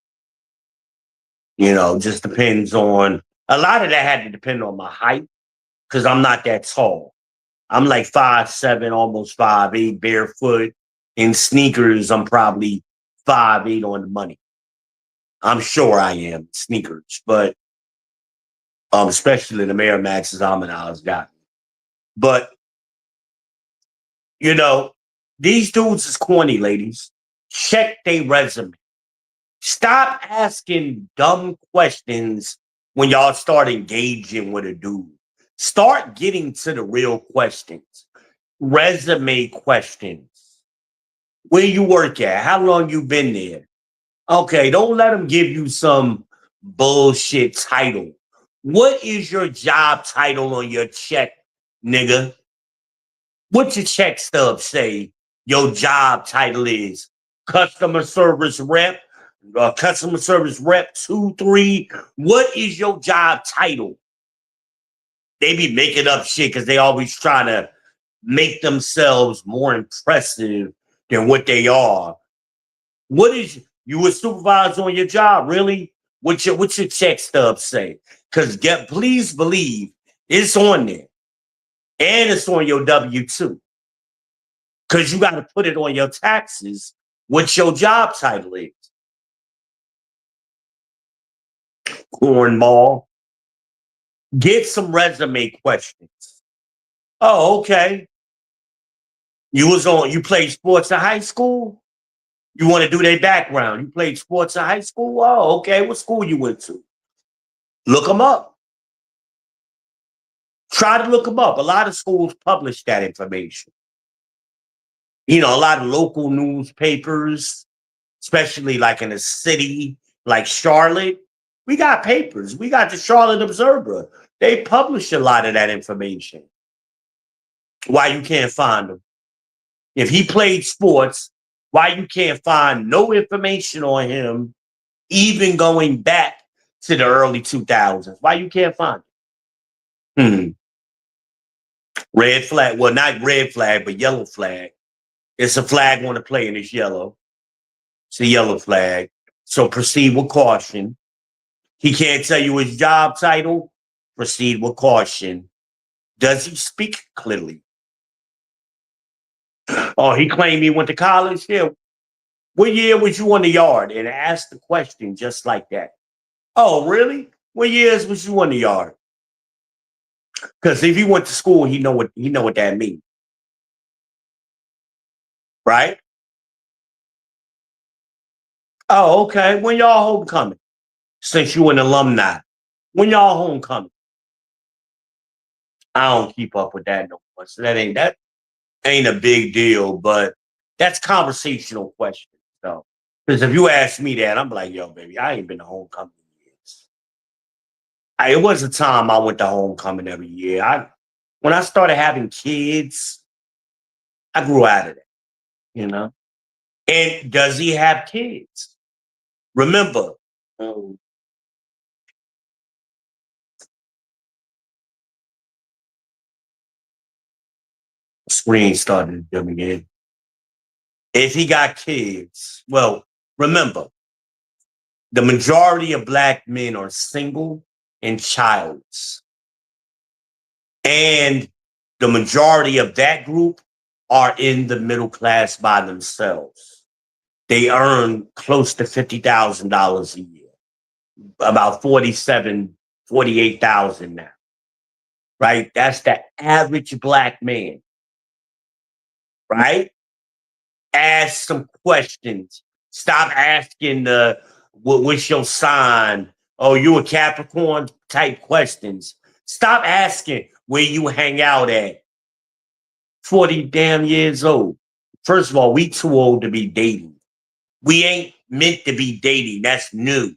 Just depends on A lot of that had to depend on my height because I'm not that tall. I'm like 5'7", almost 5'8", barefoot. In sneakers, I'm probably 5'8" on the money. I'm sure I am sneakers, but especially the Air Maxes Almanaz got me. But you know, these dudes is corny, ladies. Check their resume. Stop asking dumb questions when y'all start engaging with a dude. Start getting to the real questions. Resume questions. Where you work at? How long you been there? Okay, don't let them give you some bullshit title. What is your job title on your check, nigga? What your check stub say your job title is? Customer service rep, customer service rep 2, 3. What is your job title? They be making up shit because they always trying to make themselves more impressive than what they are. What is you a supervisor on your job? Really? What's your check stub say? Because please believe it's on there. And it's on your W-2. Because you got to put it on your taxes what your job title is. Cornball. Get some resume questions. Oh, okay. You played sports in high school? You want to do their background. You played sports in high school? Oh, okay. What school you went to? Look them up. Try to look them up. A lot of schools publish that information. You know, a lot of local newspapers, especially like in a city like Charlotte, we got papers. We got the Charlotte Observer. They publish a lot of that information. Why you can't find them? If he played sports, why you can't find no information on him, even going back to the early 2000s? Why you can't find it? Red flag. Well, not red flag, but yellow flag. It's a flag on the play and it's yellow. It's a yellow flag. So proceed with caution. He can't tell you his job title. Proceed with caution. Does he speak clearly? Oh, he claimed he went to college. Yeah. What year was you on the yard? And ask the question just like that. Oh, really? What years was you on the yard? Because if he went to school, he know what that means, right? Oh, okay. When y'all homecoming? Since you an alumni, when y'all homecoming? I don't keep up with that no more. So that ain't a big deal, but that's conversational questions, though. Because if you ask me that, I'm like, yo, baby, I ain't been to homecoming in years. It was a time I went to homecoming every year. When I started having kids, I grew out of that, you know. And does he have kids? Remember, um, screen started to dim again. If he got kids, well, remember, the majority of black men are single and childless. And the majority of that group are in the middle class by themselves. They earn close to $50,000 a year, about 47, 48,000 now, right? That's the average black man, right? Ask some questions. Stop asking what's your sign? Oh, you a Capricorn type questions. Stop asking where you hang out at. 40 damn years old. First of all, we too old to be dating. We ain't meant to be dating. That's new.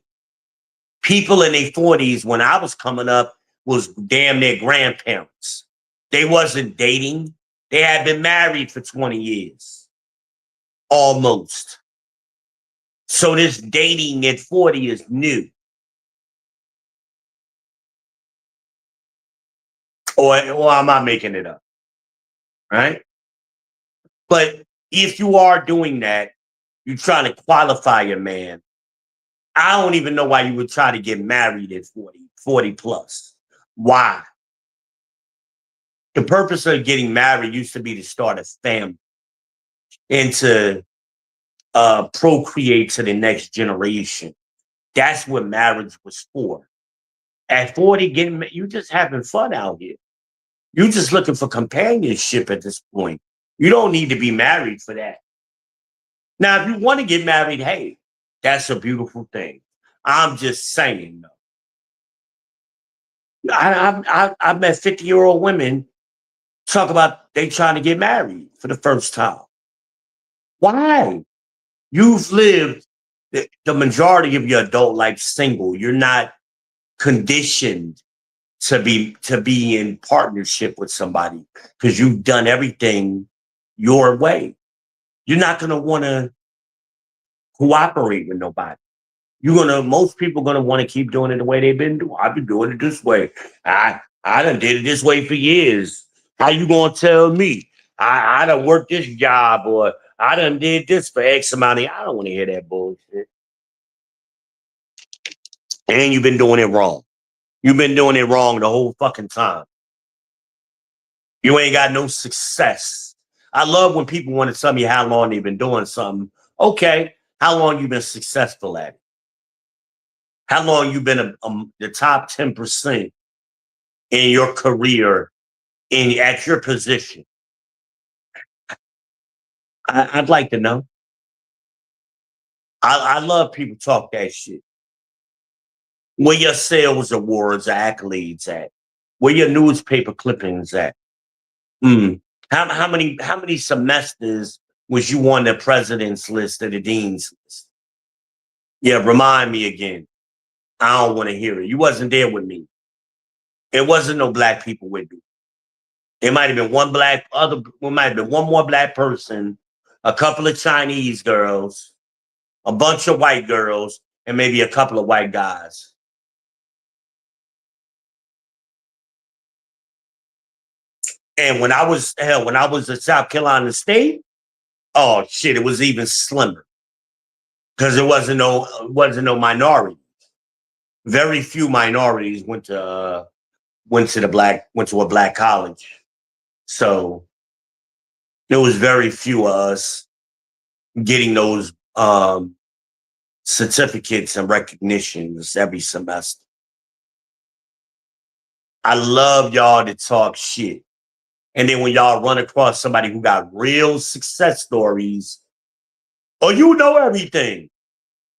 People in their 40s when I was coming up was damn near grandparents. They wasn't dating. They had been married for 20 years. Almost. So this dating at 40 is new. Or am I making it up? Right? But if you are doing that, you're trying to qualify a man. I don't even know why you would try to get married at 40 plus. Why? The purpose of getting married used to be to start a family and to procreate to the next generation. That's what marriage was for. At 40, you just having fun out here. You just looking for companionship at this point. You don't need to be married for that. Now, if you want to get married, hey, that's a beautiful thing. I'm just saying, though. I met 50-year-old women talk about they trying to get married for the first time. Why? You've lived the majority of your adult life single. You're not conditioned to be in partnership with somebody because you've done everything your way. You're not gonna want to cooperate with nobody. Most people gonna want to keep doing it the way they've been doing. I've been doing it this way. I done did it this way for years. How you gonna tell me? I done worked this job or I done did this for X amount of. I don't want to hear that bullshit. And you've been doing it wrong. You've been doing it wrong the whole fucking time. You ain't got no success. I love when people want to tell me how long they've been doing something. Okay, how long you been successful at it? How long you been the top 10% in your career at your position? I'd like to know. I love people talk that shit. Where your sales awards or accolades at? Where your newspaper clippings at? Mm. How many semesters was you on the president's list or the dean's list? Yeah, remind me again. I don't want to hear it. You wasn't there with me. It wasn't no black people with me. It might have been it might have been one more black person, a couple of Chinese girls, a bunch of white girls, and maybe a couple of white guys. And when I was at South Carolina State, oh shit, it was even slimmer because it wasn't no minority. Very few minorities went to a black college. So there was very few of us getting those certificates and recognitions every semester. I love y'all to talk shit. And then when y'all run across somebody who got real success stories, oh, you know everything.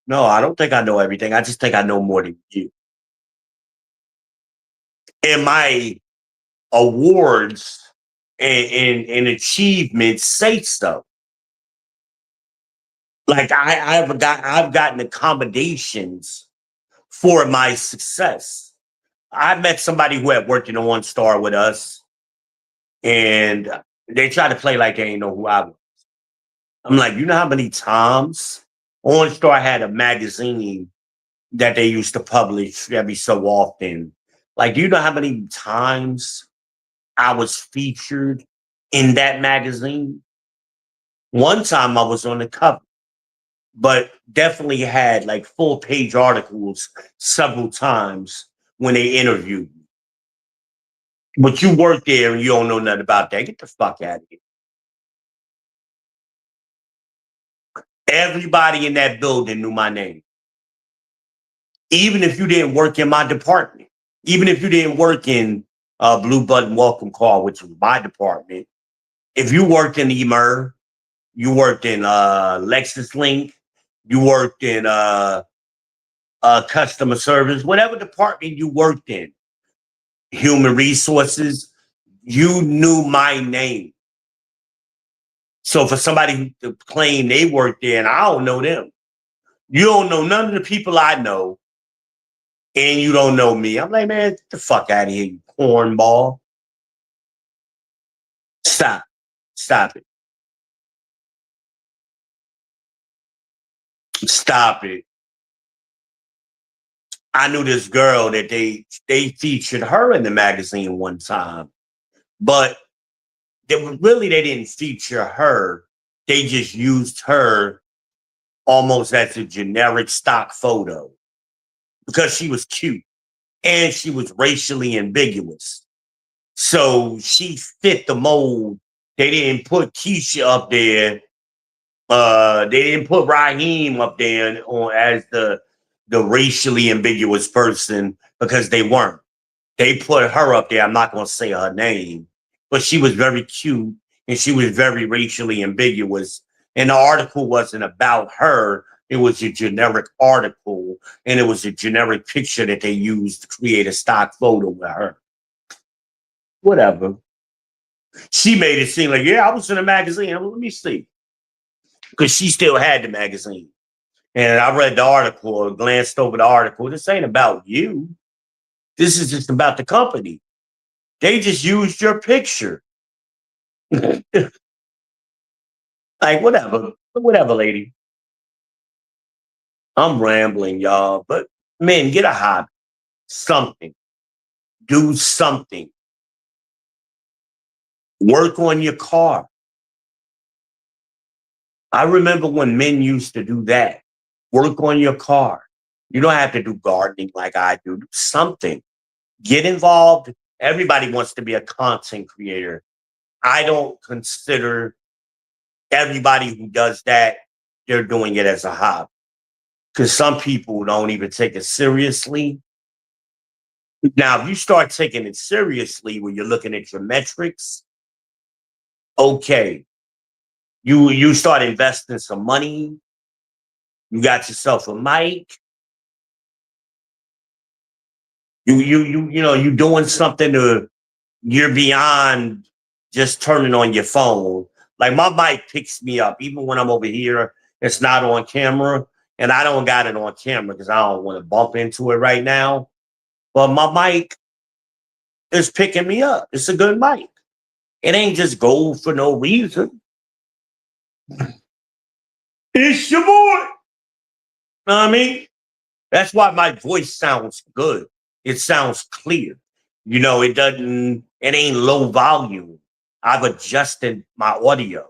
No, I don't think I know everything. I just think I know more than you. And my awards and achievements say so. Like I've gotten accommodations for my success. I met somebody who had worked in a one star with us, and they tried to play like they ain't know who I was. I'm like, you know how many times On Star had a magazine that they used to publish every so often. Like, do you know how many times I was featured in that magazine? One time I was on the cover, but definitely had like full page articles several times when they interviewed me. But you work there and you don't know nothing about that. Get the fuck out of here. Everybody in that building knew my name. Even if you didn't work in my department, even if you didn't work in Blue Button Welcome Call, which was my department, if you worked in EMER, you worked in Lexus Link, you worked in customer service, whatever department you worked in, human resources, you knew my name. So for somebody to claim they worked there and I don't know them, you don't know none of the people I know, and you don't know me. I'm like, man, get the fuck out of here, you cornball. Stop. Stop it. Stop it. I knew this girl that they featured her in the magazine one time, but they didn't feature her. They just used her almost as a generic stock photo because she was cute and she was racially ambiguous. So she fit the mold. They didn't put Keisha up there. They didn't put Raheem up there on as the racially ambiguous person because they weren't. They put her up there. I'm not going to say her name, but she was very cute and she was very racially ambiguous. And the article wasn't about her. It was a generic article and it was a generic picture that they used to create a stock photo with her. Whatever. She made it seem like, yeah, I was in a magazine. Well, let me see. Because she still had the magazine. And I read the article or glanced over the article. This ain't about you. This is just about the company. They just used your picture. Like, whatever, lady. I'm rambling, y'all. But man, get a hobby. Something. Do something. Work on your car. I remember when men used to do that. Work on your car. You don't have to do gardening like I do. Do something. Get involved. Everybody wants to be a content creator. I don't consider everybody who does that, they're doing it as a hobby. Because some people don't even take it seriously. Now, if you start taking it seriously when you're looking at your metrics, okay. You start investing some money, you got yourself a mic, you doing something to you're beyond just turning on your phone. Like my mic picks me up, even when I'm over here, it's not on camera. And I don't got it on camera because I don't want to bump into it right now. But my mic is picking me up. It's a good mic. It ain't just gold for no reason. It's your boy. Know what I mean? That's why my voice sounds good. It sounds clear. It ain't low volume. I've adjusted my audio,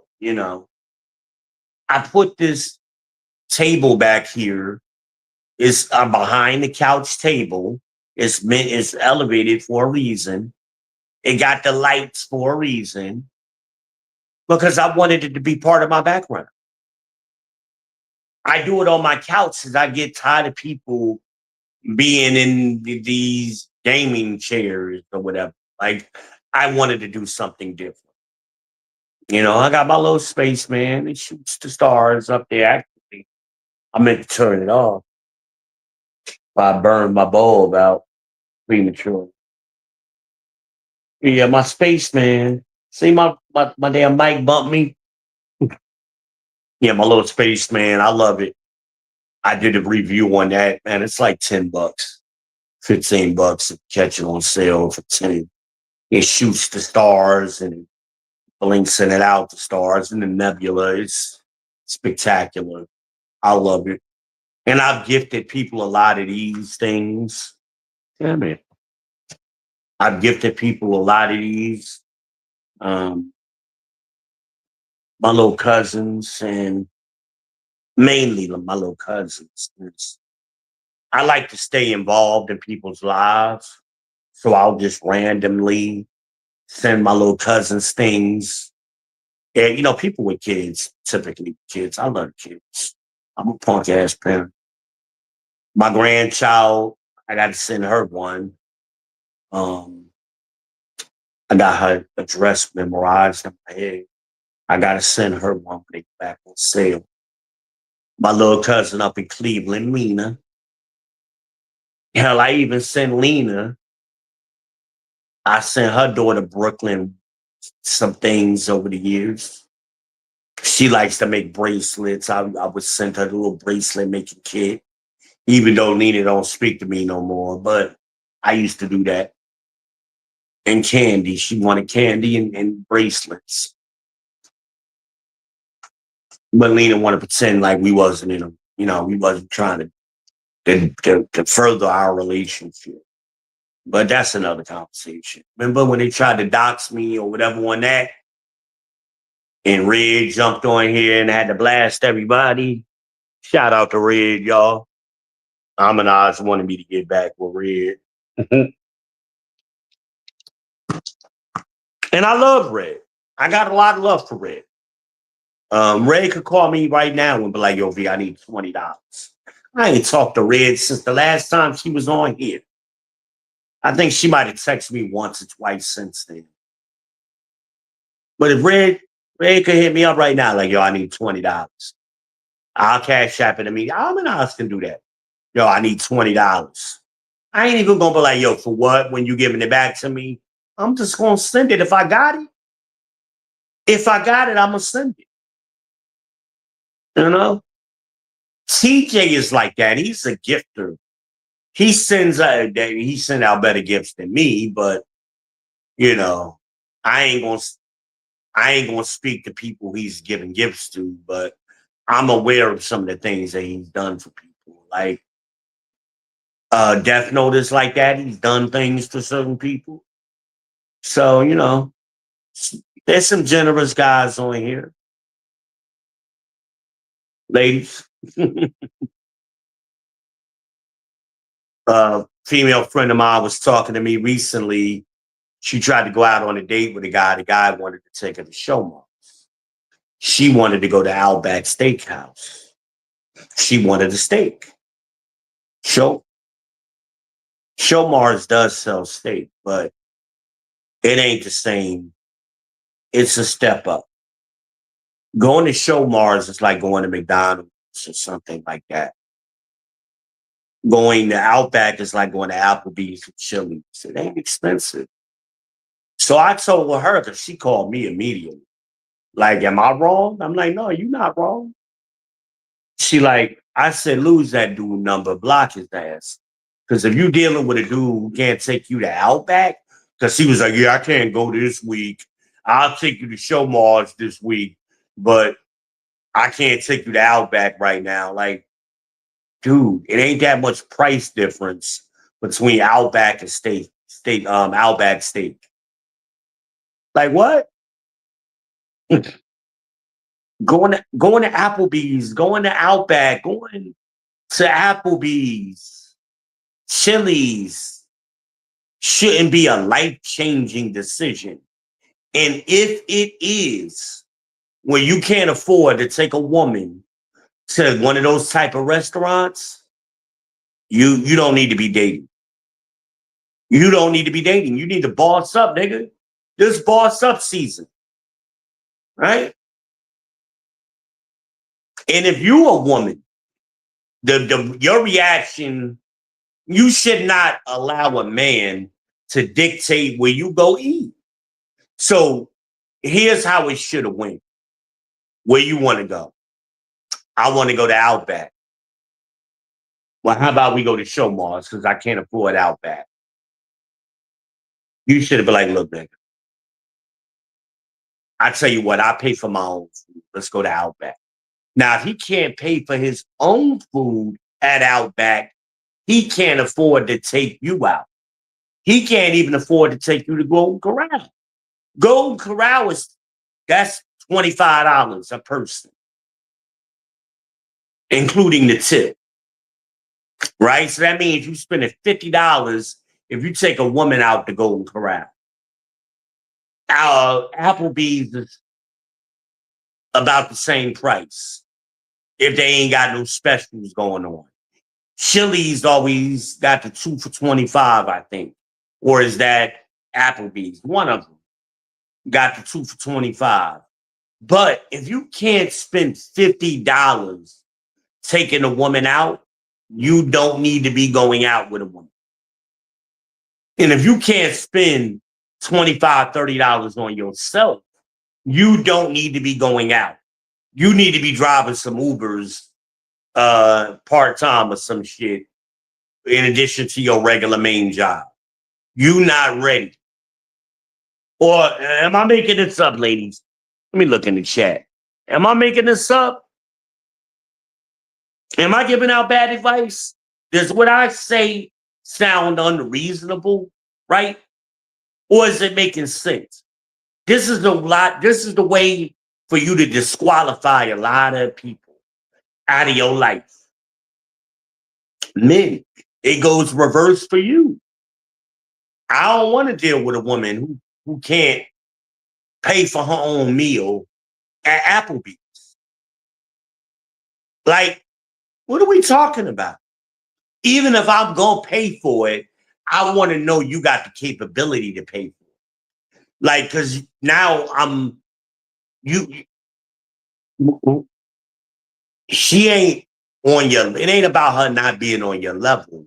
I put this table back here. It's behind the couch table. It's elevated for a reason. It got the lights for a reason because I wanted it to be part of my background. I do it on my couch because I get tired of people being in these gaming chairs or whatever. Like, I wanted to do something different. I got my little space, man. It shoots the stars up there. Actually, I meant to turn it off. I burned my bulb out prematurely. Yeah, my space, man. See my damn mic bumped me. Yeah, my little space, man. I love it. I did a review on that, man. It's like $10, $15 to catch it on sale for 10. It shoots the stars and blinks in and out the stars and the nebula. It's spectacular. I love it. And I've gifted people a lot of these things. Yeah, man. I've gifted people a lot of these. Um, my little cousins and mainly my little cousins. I like to stay involved in people's lives. So I'll just randomly send my little cousins things. And, people with kids, typically kids. I love kids. I'm a punk ass parent. My grandchild, I got to send her one. Um, I got her address memorized in my head. I got to send her one when they get back on sale. My little cousin up in Cleveland, Lena. Hell, I even sent Lena. I sent her daughter Brooklyn some things over the years. She likes to make bracelets. I would send her a little bracelet making kit, even though Lena don't speak to me no more. But I used to do that. And candy. She wanted candy and bracelets. But Lena wanted to pretend like we wasn't in them. We wasn't trying to further our relationship. But that's another conversation. Remember when they tried to dox me or whatever on that? And Red jumped on here and had to blast everybody. Shout out to Red, y'all. Amanaz wanted me to get back with Red. And I love Red. I got a lot of love for Red. Red could call me right now and be like, yo, V, I need $20. I ain't talked to Red since the last time she was on here. I think she might have texted me once or twice since then. But if Red could hit me up right now, like, yo, I need $20. I'll cash app it to me. Amanaz can do that. Yo, I need $20. I ain't even gonna be like, yo, for what? When you giving it back to me, I'm just gonna send it. If I got it, I'm gonna send it. You know? TJ is like that. He's a gifter. He sent out better gifts than me, but you know, I ain't gonna I ain't gonna speak to people he's giving gifts to, but I'm aware of some of the things that he's done for people. Like Death Note is like that. He's done things for certain people. So, there's some generous guys on here, ladies. Female friend of mine was talking to me recently. She tried to go out on a date with a guy. The guy wanted to take her to Showmar. She wanted to go to Outback Steakhouse. She wanted a steak. Show Showmars does sell steak, but it ain't the same. It's a step up. Going to Showmars is like going to McDonald's or something like that. Going to Outback is like going to Applebee's or Chili's. It ain't expensive. So I told her because she called me immediately. Like, am I wrong? I'm like, no, you're not wrong. She like, I said, lose that dude number, block his ass. Because if you dealing with a dude who can't take you to Outback, because he was like, yeah, I can't go this week. I'll take you to Show Mars this week, but I can't take you to Outback right now. Like, dude, it ain't that much price difference between Outback and Outback Steak. Like what? Going to Applebee's, going to Outback, going to Applebee's, Chili's shouldn't be a life-changing decision. And if it is, where you can't afford to take a woman to one of those type of restaurants, you don't need to be dating. You don't need to be dating. You need to boss up, nigga. This boss up season, right? And if you a woman, your reaction, you should not allow a man to dictate where you go eat. So here's how it should have went. Where you want to go? I want to go to Outback. Well, how about we go to Show Mars because I can't afford Outback. You should have been like, look, nigga, I tell you what, I pay for my own food. Let's go to Outback. Now, if he can't pay for his own food at Outback, he can't afford to take you out. He can't even afford to take you to Golden Corral. Golden Corral that's $25 a person, including the tip. Right? So that means you spending $50 if you take a woman out to Golden Corral. Applebee's is about the same price if they ain't got no specials going on. Chili's always got the 2 for 25, I think. Or is that Applebee's? One of them got the 2 for 25. But if you can't spend $50 taking a woman out, you don't need to be going out with a woman. And if you can't spend $25, $30 on yourself, you don't need to be going out. You need to be driving some Ubers part-time or some shit in addition to your regular main job. You not ready. Or am I making this up, ladies? Let me look in the chat. Am I making this up? Am I giving out bad advice? Does what I say sound unreasonable, right? Or is it making sense? This is the way for you to disqualify a lot of people. out of your life. Men, it goes reverse for you. I don't want to deal with a woman who can't pay for her own meal at Applebee's. Like, what are we talking about? Even if I'm gonna pay for it, I want to know you got the capability to pay for it. Like, cause now you she ain't on your it ain't about her not being on your level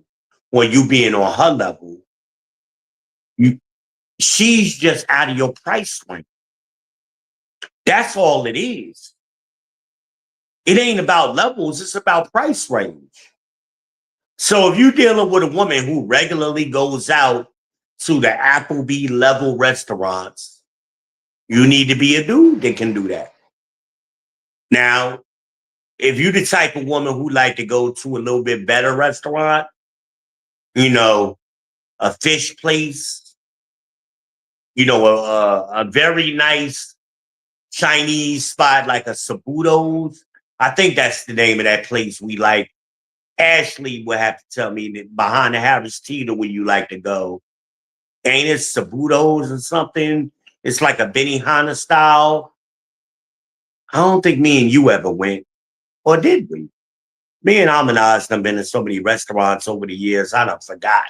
or you being on her level. You she's just out of your price range. That's all it is. It ain't about levels, it's about price range. So if you're dealing with a woman who regularly goes out to the Applebee level restaurants, you need to be a dude that can do that. Now, if you're the type of woman who like to go to a little bit better restaurant, you know, a fish place, a very nice Chinese spot like a Sabuto's. I think that's the name of that place we like. Ashley will have to tell me that behind the Harris Teeter where you like to go. Ain't it Sabuto's or something? It's like a Benihana style. I don't think me and you ever went, or did we? Me and Amanaz have been in so many restaurants over the years. I done forgot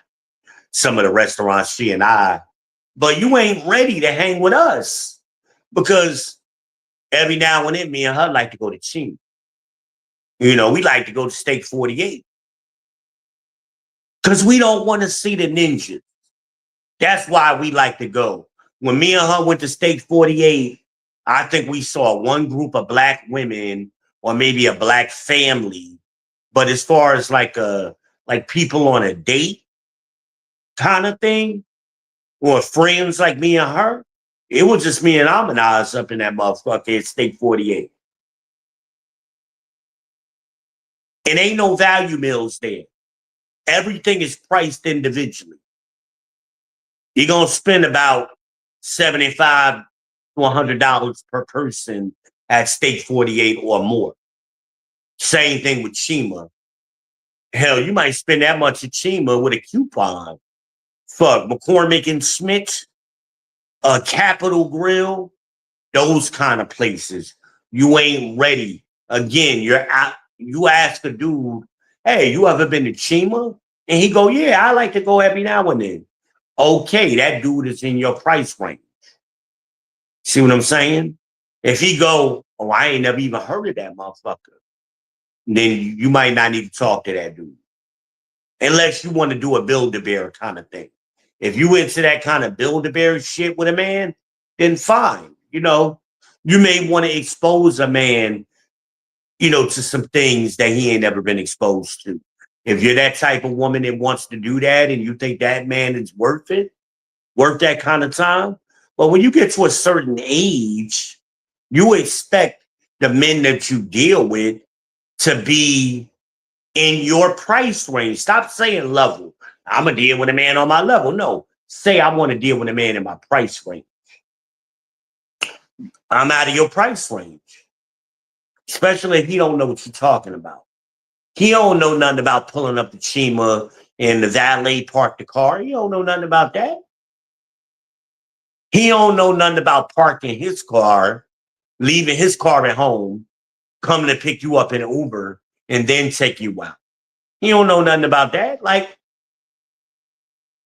some of the restaurants she and I. But you ain't ready to hang with us because every now and then, me and her like to go to Chino. We like to go to Steak 48 because we don't want to see the ninjas. That's why we like to go. When me and her went to Steak 48, I think we saw one group of black women or maybe a black family. But as far as like people on a date kind of thing, or friends like me and her, it was just me and Amanaz up in that motherfucker at Steak 48. And ain't no value meals there. Everything is priced individually. You're gonna spend about 75 to $100 per person at Steak 48 or more. Same thing with Chima. Hell, you might spend that much at Chima with a coupon. Fuck, McCormick and Smith, Capital Grill, those kind of places. You ain't ready. Again, you're out. You ask a dude, hey, you ever been to Chima? And he go, yeah, I like to go every now and then. Okay, that dude is in your price range. See what I'm saying? If he go, oh, I ain't never even heard of that motherfucker, then you might not need to talk to that dude. Unless you want to do a Build-A-Bear kind of thing. If you into that kind of Build-A-Bear shit with a man, then fine. You may want to expose a man, to some things that he ain't never been exposed to. If you're that type of woman that wants to do that and you think that man is worth it, worth that kind of time. But when you get to a certain age, you expect the men that you deal with to be in your price range. Stop saying level. I'm going to deal with a man on my level. No, say I want to deal with a man in my price range. I'm out of your price range, especially if he don't know what you're talking about. He don't know nothing about pulling up the Chima and the valet park the car. He don't know nothing about that. He don't know nothing about parking his car, leaving his car at home, coming to pick you up in an Uber, and then take you out. He don't know nothing about that. Like,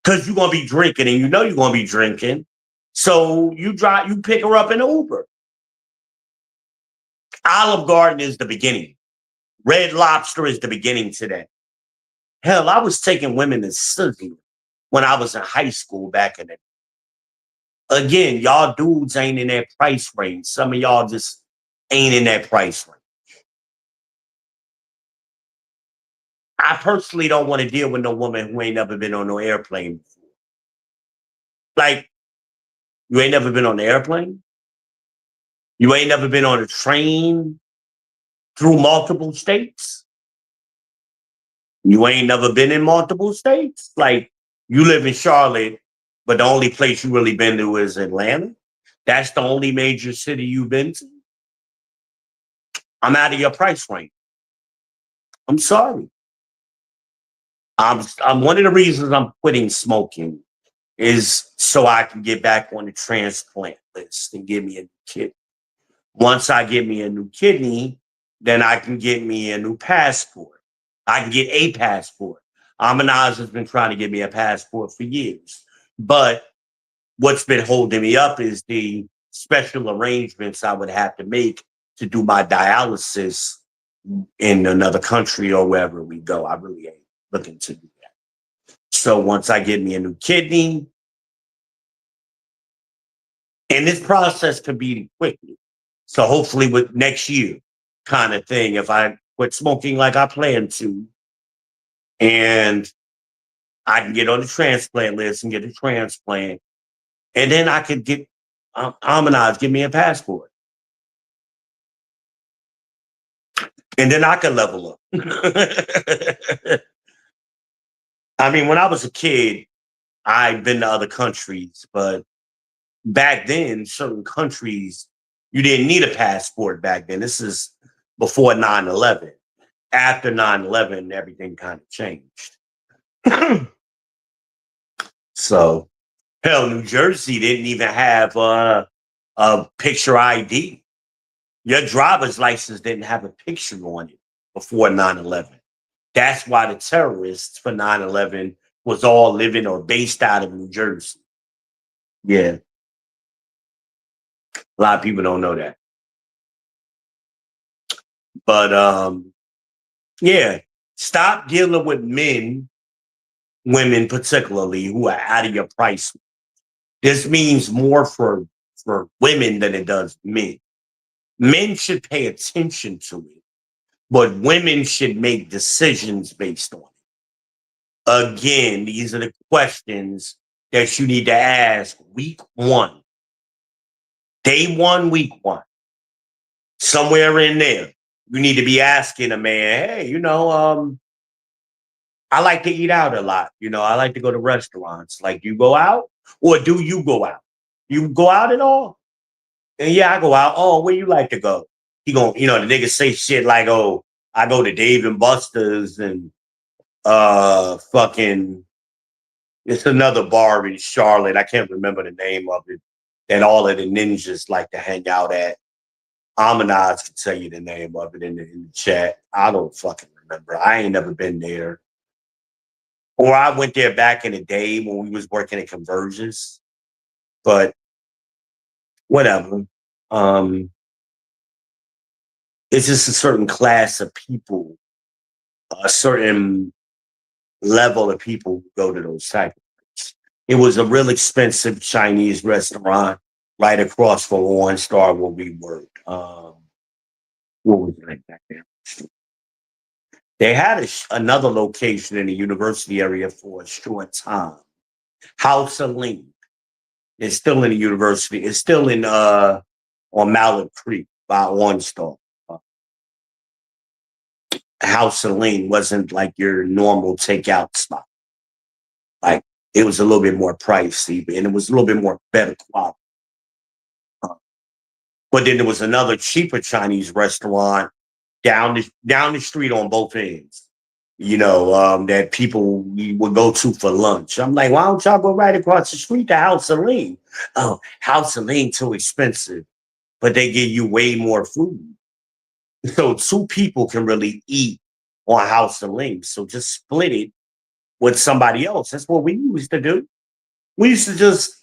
because you're gonna be drinking and you're gonna be drinking. So you pick her up in an Uber. Olive Garden is the beginning. Red Lobster is the beginning to that. Hell, I was taking women to Sizzler when I was in high school back in the day. Again, y'all dudes ain't in that price range. Some of y'all just ain't in that price range. I personally don't want to deal with no woman who ain't never been on no airplane before. Like, you ain't never been on the airplane? You ain't never been on a train through multiple states? You ain't never been in multiple states? Like, you live in Charlotte, but the only place you really been to is Atlanta? That's the only major city you've been to? I'm out of your price range. I'm sorry. I'm one of the reasons I'm quitting smoking is so I can get back on the transplant list and give me a new kidney. Once I get me a new kidney, then I can get me a new passport. I can get a passport. Amanaz has been trying to get me a passport for years. But what's been holding me up is the special arrangements I would have to make to do my dialysis in another country or wherever we go. I really ain't looking to do that. So once I get me a new kidney, and this process could be quickly. So hopefully with next year kind of thing, if I quit smoking like I plan to, and I can get on the transplant list and get a transplant, and then I could get Amanaz, give me a passport. And then I could level up. I mean, when I was a kid, I've been to other countries, but back then, certain countries, you didn't need a passport back then. This is before 9/11. After 9/11, everything kind of changed. So, hell, New Jersey didn't even have a picture ID. Your driver's license didn't have a picture on it before 9/11. That's why the terrorists for 9/11 was all living or based out of New Jersey. Yeah, a lot of people don't know that. But yeah, stop dealing with men, women particularly, who are out of your price. This means more for women than it does men. Men should pay attention to it, but women should make decisions based on it. Again, these are the questions that you need to ask week one, day one, week one, somewhere in there. You need to be asking a man, hey, I like to eat out a lot. I like to go to restaurants. Like, you go out, or do you go out? You go out at all? And yeah, I go out. Oh, where you like to go? The nigga say shit like, oh, I go to Dave and Buster's and fucking it's another bar in Charlotte. I can't remember the name of it. That all of the ninjas like to hang out at. Amanaz can tell you the name of it in the chat. I don't fucking remember. I ain't never been there. Or I went there back in the day when we was working at Convergence. But whatever. Um, it's just a certain class of people, a certain level of people who go to those type of things. It was a real expensive Chinese restaurant right across from One Star where we worked. What was it like back there? They had another location in the university area for a short time. House of Link is still in the university. It's still in on Mallet Creek by One Star. House of Lean wasn't like your normal takeout spot. Like, it was a little bit more pricey, and it was a little bit more better quality. Uh, But then there was another cheaper Chinese restaurant down the street on both ends. That people would go to for lunch. I'm like, why don't y'all go right across the street to House of Lean? Oh, House of Lean too expensive, but they give you way more food. So two people can really eat on House of Lean. So just split it with somebody else. That's what we used to do. We used to just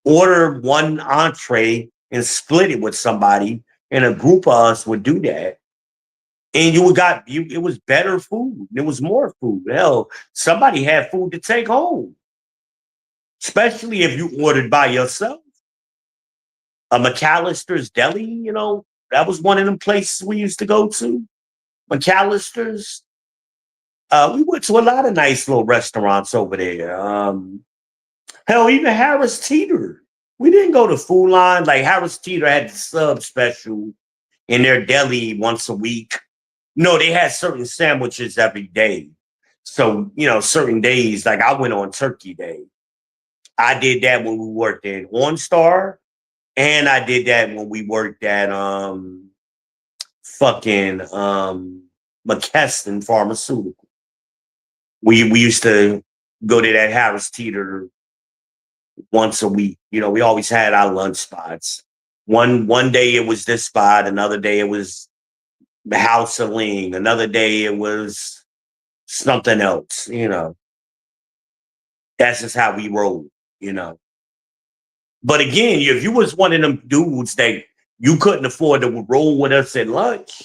order one entree and split it with somebody, and a group of us would do that. And it was better food. There was more food. Hell, somebody had food to take home, especially if you ordered by yourself. A McAllister's Deli, that was one of them places we used to go to. McAllister's. We went to a lot of nice little restaurants over there. Hell, even Harris Teeter. We didn't go to Food Line. Like, Harris Teeter had the sub special in their deli once a week. No, they had certain sandwiches every day. So, certain days, like I went on Turkey Day. I did that when we worked at One Star, and I did that when we worked at fucking McKesson Pharmaceutical. We used to go to that Harris Teeter once a week. You know, we always had our lunch spots. One day it was this spot, another day it was the House of Lean, another day it was something else, you know. That's just how we roll, you know. But again, if you was one of them dudes that you couldn't afford to roll with us at lunch,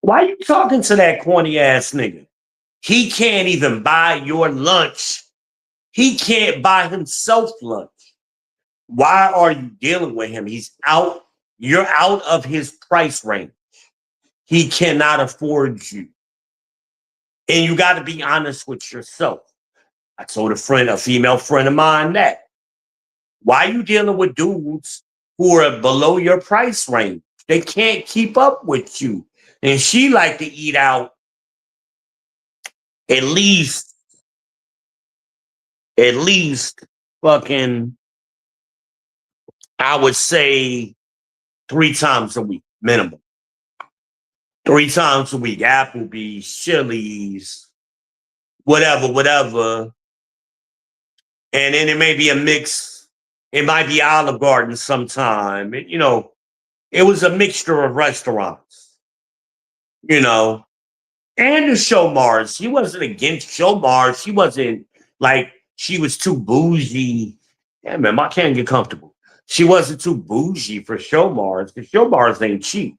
why are you talking to that corny ass nigga? He can't even buy your lunch. He can't buy himself lunch. Why are you dealing with him? He's out. You're out of his price range. He cannot afford you. And you got to be honest with yourself. I told a female friend of mine that. Why are you dealing with dudes who are below your price range? They can't keep up with you. And she like to eat out at least, at least fucking, I would say 3 times a week, minimum. 3 times a week. Applebee's, Chili's, whatever, whatever. And then it may be a mix. It might be Olive Garden sometime. You know, it was a mixture of restaurants, you know. And the show Mars. She wasn't against show Mars. She wasn't like she was too bougie. Yeah, man, I can't get comfortable. She wasn't too bougie for show Mars because show Mars ain't cheap.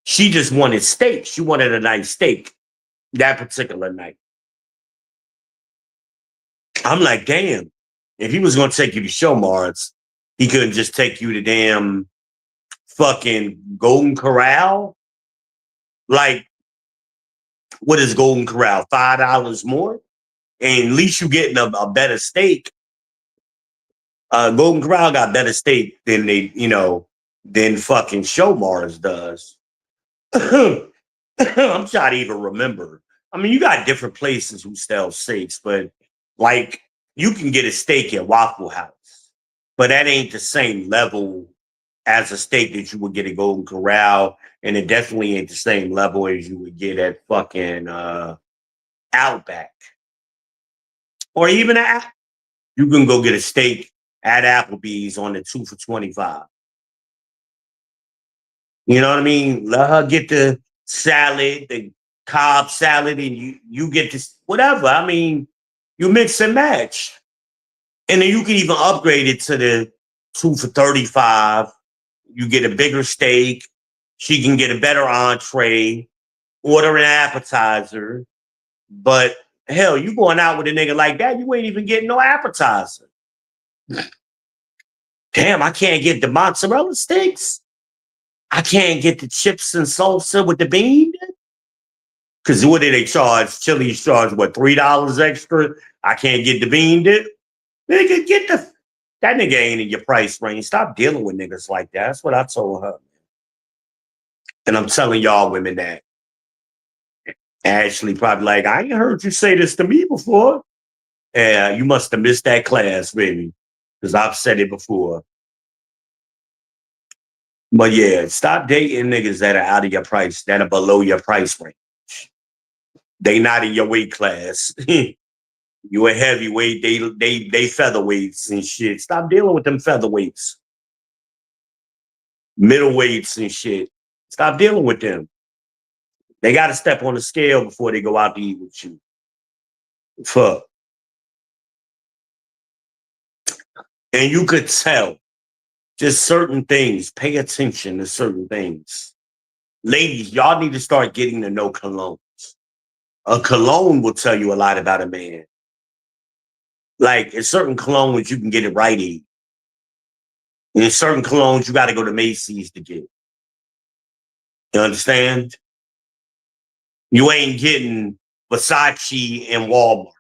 She just wanted steak. She wanted a nice steak that particular night. I'm like, damn, if he was going to take you to show Mars, he couldn't just take you to damn fucking Golden Corral. Like, what is Golden Corral? $5 more? And at least you getting a better steak. Golden Corral got better steak than they, you know, than fucking Show Mars does. I'm trying to even remember. I mean, you got different places who sell steaks, but like you can get a steak at Waffle House, but that ain't the same level as a steak that you would get at Golden Corral, and it definitely ain't the same level as you would get at fucking Outback. Or even you can go get a steak at Applebee's on the 2 for $25. You know what I mean? Let her get the salad, the Cobb salad, and you get this whatever. I mean, you mix and match. And then you can even upgrade it to the 2 for $35. You get a bigger steak. She can get a better entree, order an appetizer. But hell, you going out with a nigga like that, you ain't even getting no appetizer. Damn, I can't get the mozzarella sticks. I can't get the chips and salsa with the bean. Because what do they charge? Chili's charge, what, $3 extra? I can't get the bean dip. Nigga, that nigga ain't in your price range. Stop dealing with niggas like that. That's what I told her. And I'm telling y'all women that. Ashley probably like, I ain't heard you say this to me before. Yeah, you must have missed that class, baby. Because I've said it before. But yeah, stop dating niggas that are out of your price, that are below your price range. They not in your weight class. You a heavyweight, they featherweights and shit. Stop dealing with them featherweights. Middleweights and shit. Stop dealing with them. They got to step on the scale before they go out to eat with you. Fuck. And you could tell just certain things. Pay attention to certain things. Ladies, y'all need to start getting to know colognes. A cologne will tell you a lot about a man. Like in certain colognes, you can get it Rite Aid. In certain colognes, you got to go to Macy's to get. You understand? You ain't getting Versace in Walmart.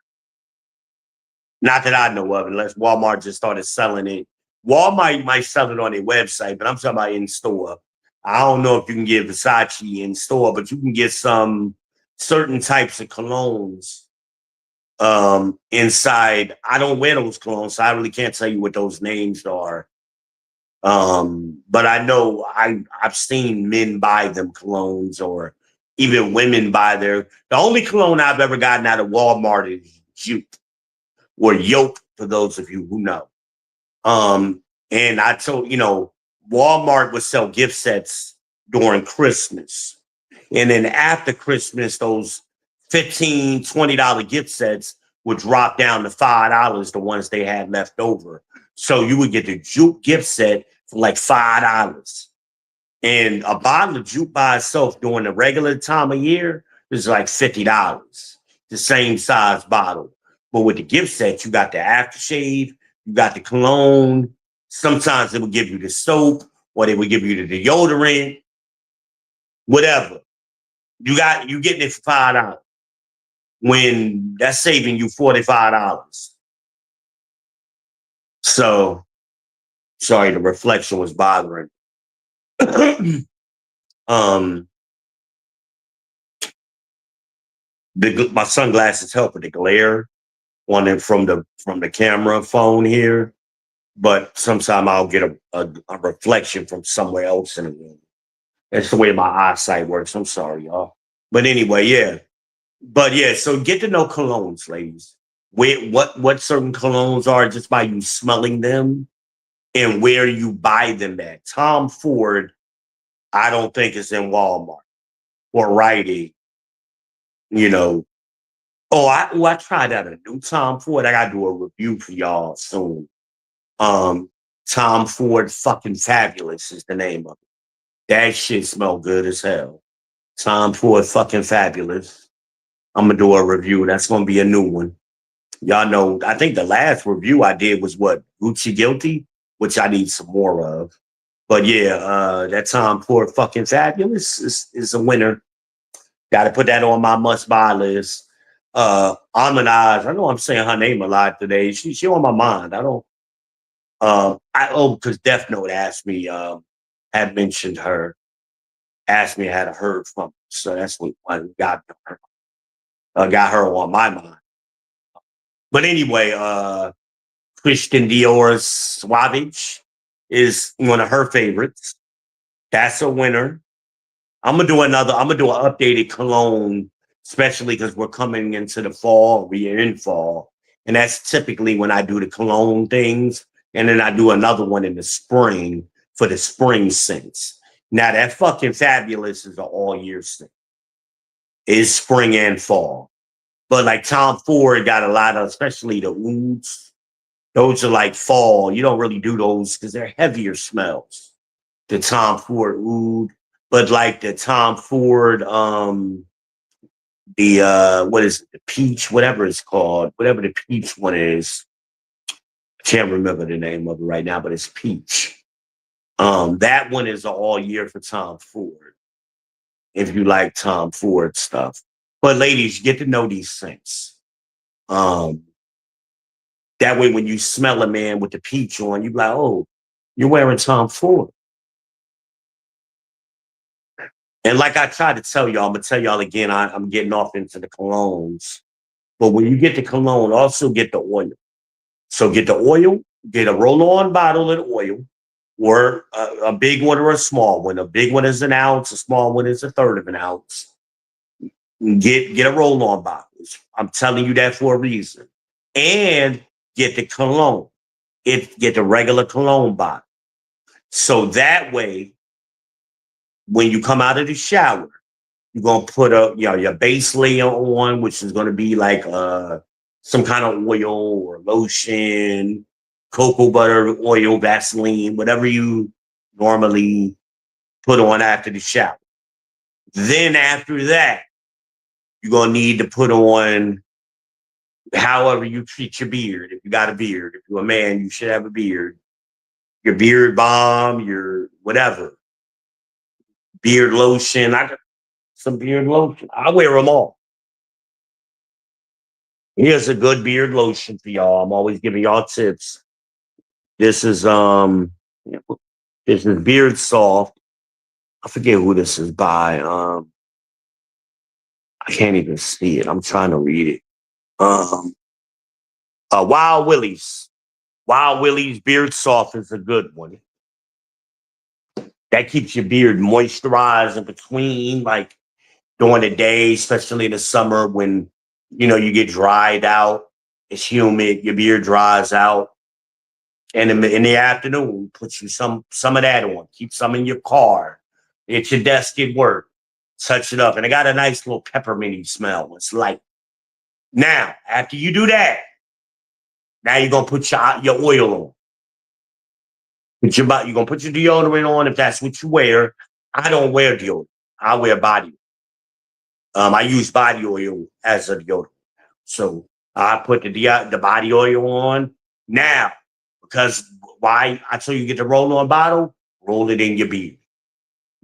Not that I know of, unless Walmart just started selling it. Walmart might sell it on their website, but I'm talking about in store. I don't know if you can get Versace in store, but you can get some certain types of colognes inside. I don't wear those colognes, so I really can't tell you what those names are. But I know I've seen men buy them colognes or Even women buy the only cologne I've ever gotten out of Walmart is Jupe or Yope, for those of you who know. And I told, Walmart would sell gift sets during Christmas. And then after Christmas, those $15, $20 gift sets would drop down to $5, the ones they had left over. So you would get the Juke gift set for like $5. And a bottle of Juke by itself during the regular time of year is like $50, the same size bottle. But with the gift set, you got the aftershave, you got the cologne. Sometimes it would give you the soap, or they would give you the deodorant, whatever. You getting it for $5 when that's saving you $45. So sorry, the reflection was bothering. um my sunglasses help with the glare on it from the camera phone here, but sometimes I'll get a reflection from somewhere else in the room. That's the way my eyesight works. I'm sorry, y'all. But anyway, yeah. But yeah, so get to know colognes, ladies. What certain colognes are just by you smelling them and where you buy them at. Tom Ford, I don't think is in Walmart or Rite Aid. You know. I tried out a new Tom Ford. I gotta do a review for y'all soon. Um, Tom Ford fucking fabulous is the name of it. That shit smell good as hell. Tom Ford fucking fabulous. I'm gonna do a review. That's gonna be a new one. Y'all know, I think the last review I did was what? Gucci Guilty, which I need some more of. But yeah, that Tom Ford fucking fabulous is a winner. Gotta put that on my must buy list. Almond Eyes, I know I'm saying her name a lot today. She on my mind. I don't because Death Note asked me, had mentioned her, asked me had I heard from her. So that's what I got her on my mind. But anyway, Christian Dior's Suavage is one of her favorites. That's a winner. I'm gonna do an updated cologne, especially because we're coming into the fall. We are in fall. And that's typically when I do the cologne things. And then I do another one in the spring for the spring scents. Now that fucking fabulous is an all year scent. It's spring and fall. But like Tom Ford got a lot of, especially the ouds. Those are like fall. You don't really do those because they're heavier smells. The Tom Ford oud. But like the Tom Ford, the what is it, the peach, whatever it's called, whatever the peach one is. I can't remember the name of it right now, but it's peach. That one is all year for Tom Ford. If you like Tom Ford stuff. But ladies, get to know these things. Um, that way when you smell a man with the peach on, you be like, oh, you're wearing Tom Ford. And like I tried to tell y'all, I'm gonna tell y'all again, I'm getting off into the colognes. But when you get the cologne, also get the oil. So get the oil, get a roll-on bottle of oil, or a big one or a small one. A big one is an ounce, a small one is a third of an ounce. Get a roll-on bottle. I'm telling you that for a reason. And get the cologne. Get the regular cologne bottle. So that way, when you come out of the shower, you're gonna put your base layer on, which is gonna be like some kind of oil or lotion, cocoa butter, oil, Vaseline, whatever you normally put on after the shower. Then after that, you're gonna need to put on however you treat your beard. If you got a beard, if you're a man, you should have a beard. Your beard balm, your whatever, beard lotion. I got some beard lotion. I wear them all. Here's a good beard lotion for y'all. I'm always giving y'all tips. This is Beard Soft. I forget who this is by. I can't even see it. I'm trying to read it. Um Wild Willie's. Wild Willie's Beard Soft is a good one. That keeps your beard moisturized in between. Like during the day, especially in the summer when you get dried out. It's humid, your beard dries out. And in the afternoon, put you some of that on. Keep some in your car. At your desk at work. Touch it up. And it got a nice little pepperminty smell. It's light. Now, after you do that, now you're gonna put your oil on. You're gonna put your deodorant on if that's what you wear. I don't wear deodorant. I wear body. I use body oil as a deodorant. So I put the body oil on now because why? I tell you get the roll on bottle, roll it in your beard,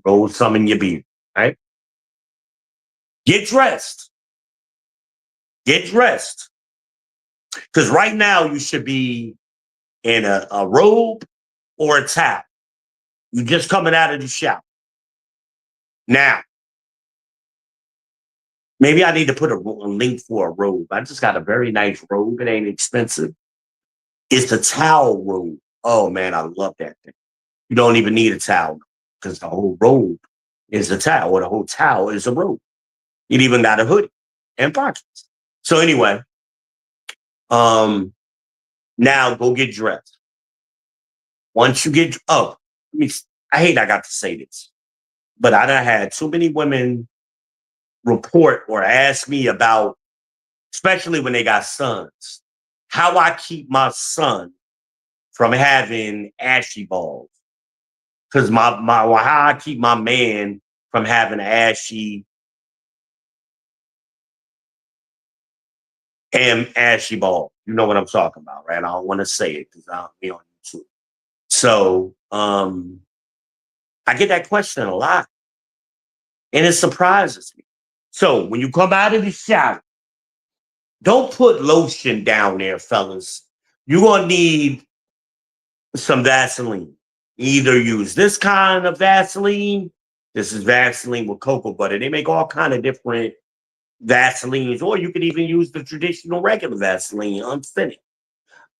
roll some in your beard. Right? Get dressed. Get dressed. Because right now you should be in a robe or a towel. You're just coming out of the shower. Now, maybe I need to put a link for a robe. I just got a very nice robe. It ain't expensive. It's a towel robe. Oh man, I love that thing. You don't even need a towel because the whole robe is a towel, or the whole towel is a robe. It even got a hoodie and pockets. So anyway, now go get dressed. Once you get I hate I got to say this, but I done had too many women report or ask me about, especially when they got sons, how I keep my son from having ashy balls. Because how I keep my man from having ashy ball. You know what I'm talking about, right? I don't want to say it because I'll be on YouTube. So I get that question a lot. And it surprises me. So when you come out of the shower, don't put lotion down there, fellas. You're going to need some Vaseline. Either use this kind of Vaseline. This is Vaseline with cocoa butter. They make all kind of different Vaselines, or you could even use the traditional regular Vaseline, unthinning.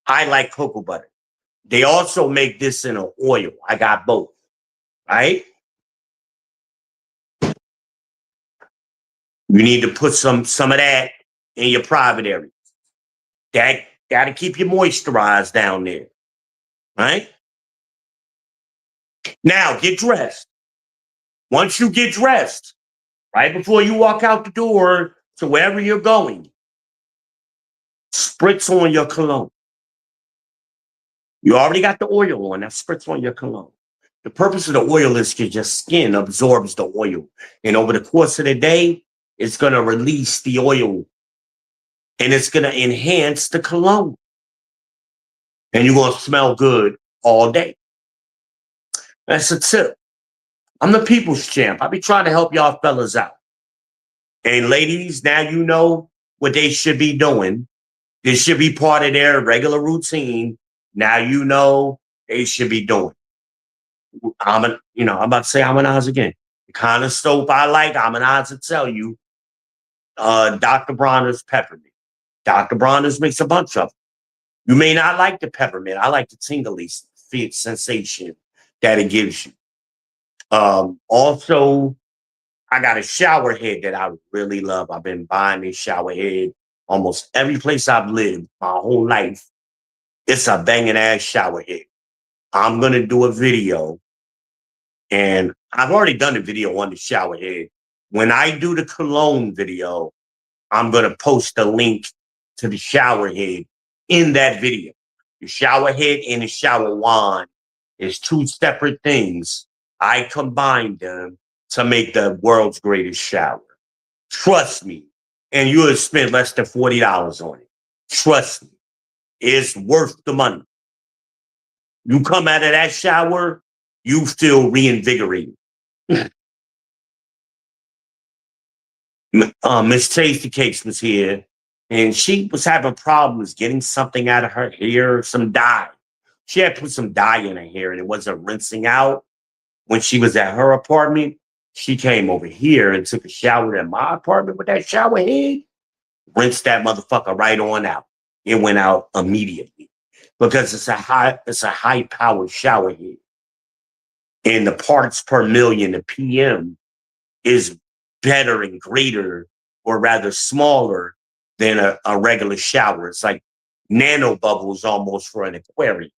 I like cocoa butter. They also make this in an oil. I got both, right? You need to put some of that in your private area. That got to keep you moisturized down there, right? Now get dressed. Once you get dressed, right before you walk out the door to wherever you're going, spritz on your cologne. You already got the oil on. Now spritz on your cologne. The purpose of the oil is because your skin absorbs the oil. And over the course of the day, it's going to release the oil and it's going to enhance the cologne. And you're going to smell good all day. That's a tip. I'm the people's champ. I be trying to help y'all fellas out. And ladies, now you know what they should be doing. This should be part of their regular routine. Now you know they should be doing. I'm about to say Harmonize again. The kind of soap I like, Harmonize to tell you, Dr. Bronner's peppermint. Dr. Bronner's makes a bunch of them. You may not like the peppermint. I like the tingly sensation that it gives you. Also, I got a shower head that I really love. I've been buying this shower head almost every place I've lived my whole life. It's a banging ass shower head. I'm going to do a video, and I've already done a video on the shower head. When I do the cologne video, I'm going to post a link to the shower head in that video. The shower head and the shower wand is two separate things. I combined them to make the world's greatest shower. Trust me. And you would spend less than $40 on it. Trust me. It's worth the money. You come out of that shower, you feel reinvigorated. Miss Tasty Cakes was here, and she was having problems getting something out of her hair, some dye. She had put some dye in her hair, and it wasn't rinsing out. When she was at her apartment, she came over here and took a shower at my apartment with that shower head, rinsed that motherfucker right on out. It went out immediately because it's a high powered shower head. And the parts per million, the PM, is better and greater, or rather smaller than a regular shower. It's like nano bubbles almost for an aquarium.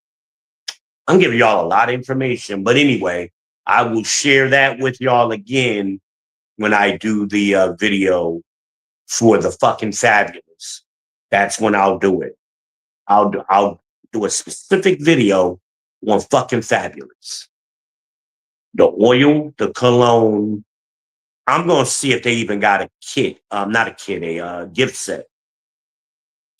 I'm giving y'all a lot of information, but anyway, I will share that with y'all again when I do the video for the fucking fabulous. That's when I'll do it. I'll do a specific video on fucking fabulous. The oil, the cologne. I'm gonna see if they even got a kit. Not a kit, a gift set.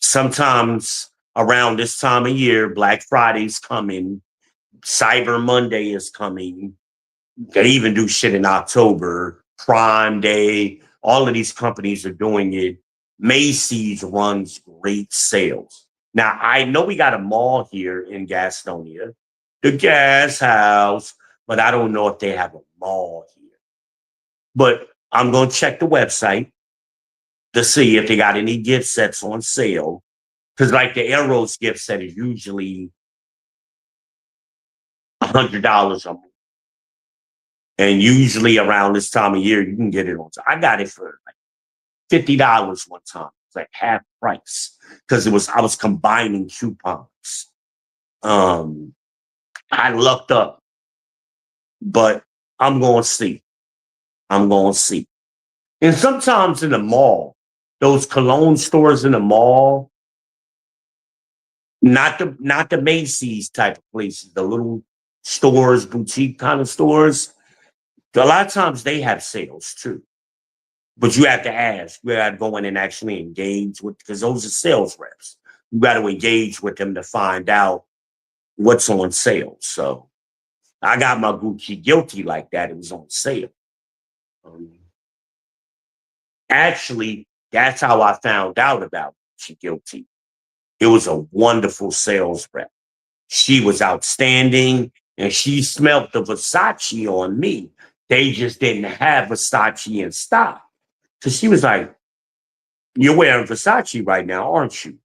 Sometimes around this time of year, Black Friday's coming, Cyber Monday is coming. They even do shit in October, Prime Day. All of these companies are doing it. Macy's runs great sales. Now, I know we got a mall here in Gastonia, the Gas House, but I don't know if they have a mall here. But I'm going to check the website to see if they got any gift sets on sale. Because like the Arrows gift set is usually $100 a month. And usually around this time of year, you can get it on. I got it for like $50 one time. It's like half price because I was combining coupons. I lucked up, but I'm going to see. I'm going to see. And sometimes in the mall, those cologne stores in the mall, not the Macy's type of places, the little stores, boutique kind of stores. A lot of times they have sales too. But you have to ask. You got to go in and actually engage with, because those are sales reps. You got to engage with them to find out what's on sale. So I got my Gucci Guilty like that. It was on sale. Actually, that's how I found out about Gucci Guilty. It was a wonderful sales rep. She was outstanding, and she smelled the Versace on me. They just didn't have Versace in stock. So she was like, "You're wearing Versace right now, aren't you?"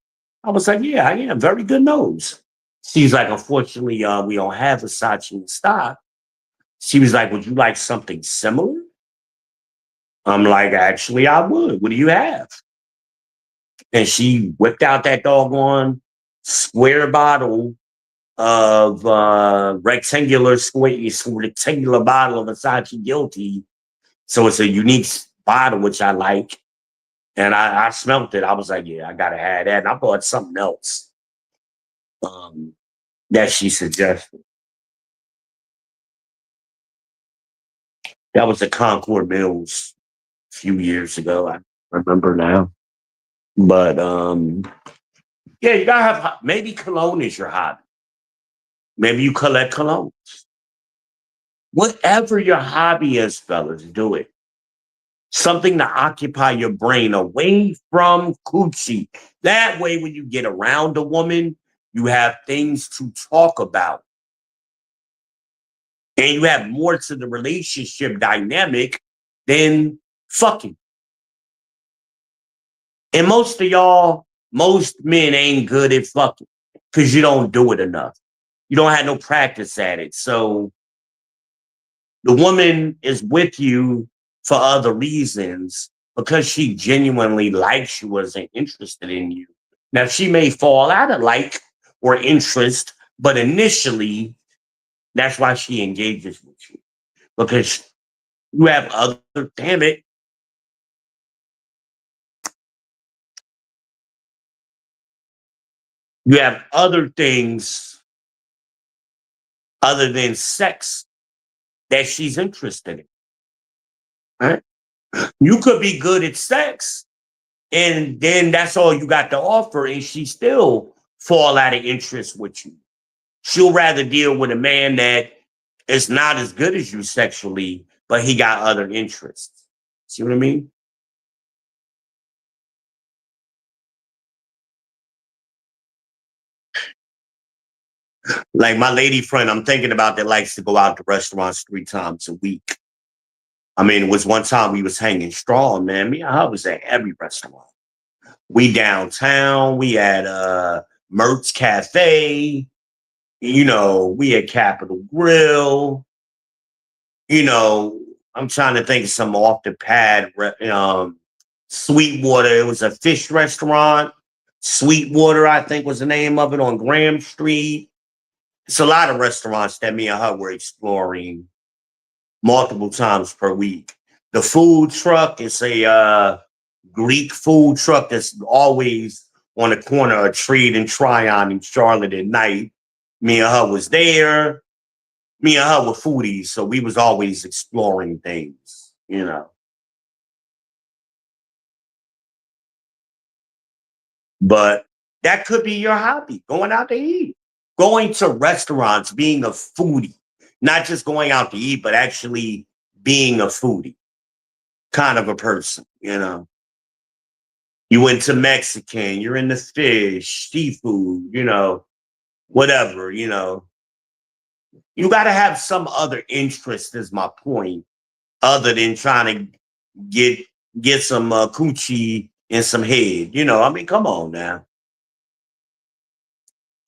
I was like, "Yeah, I am. Very good nose." She's like, "Unfortunately, we don't have Versace in stock." She was like, "Would you like something similar?" I'm like, "Actually, I would. What do you have?" And she whipped out that doggone square bottle of rectangular bottle of Versace Guilty. So it's a unique bottle, which I like. And I smelt it. I was like, yeah, I gotta have that. And I bought something else that she suggested. That was the Concord Mills a few years ago. I remember now. But yeah, you gotta have, maybe cologne is your hobby. Maybe you collect colognes. Whatever your hobby is, fellas, do it. Something to occupy your brain away from coochie. That way, when you get around a woman, you have things to talk about. And you have more to the relationship dynamic than fucking. And most of y'all, most men ain't good at fucking because you don't do it enough. You don't have no practice at it. So the woman is with you for other reasons because she genuinely likes you or is interested in you. Now, she may fall out of like or interest, but initially, that's why she engages with you because you have other, damn it, you have other things other than sex that she's interested in. Right? You could be good at sex, and then that's all you got to offer, and she still fall out of interest with you. She'll rather deal with a man that is not as good as you sexually, but he got other interests. See what I mean? Like my lady friend, I'm thinking about that likes to go out to restaurants 3 times a week. I mean, it was one time we was hanging strong, man. Me and her was at every restaurant. We downtown, we at Mertz Cafe, we had Capitol Grill, you know, I'm trying to think of some off the pad. Sweetwater. It was a fish restaurant. Sweetwater, I think, was the name of it on Graham Street. It's a lot of restaurants that me and her were exploring multiple times per week. The food truck is a Greek food truck that's always on the corner of Trade and Tryon in Charlotte at night. Me and her was there. Me and her were foodies, so we was always exploring things. But that could be your hobby, going out to eat, going to restaurants, being a foodie, not just going out to eat, but actually being a foodie kind of a person. You went to Mexican, you're into fish, seafood, whatever. You got to have some other interest, is my point, other than trying to get get some coochie and some head. I mean, come on now.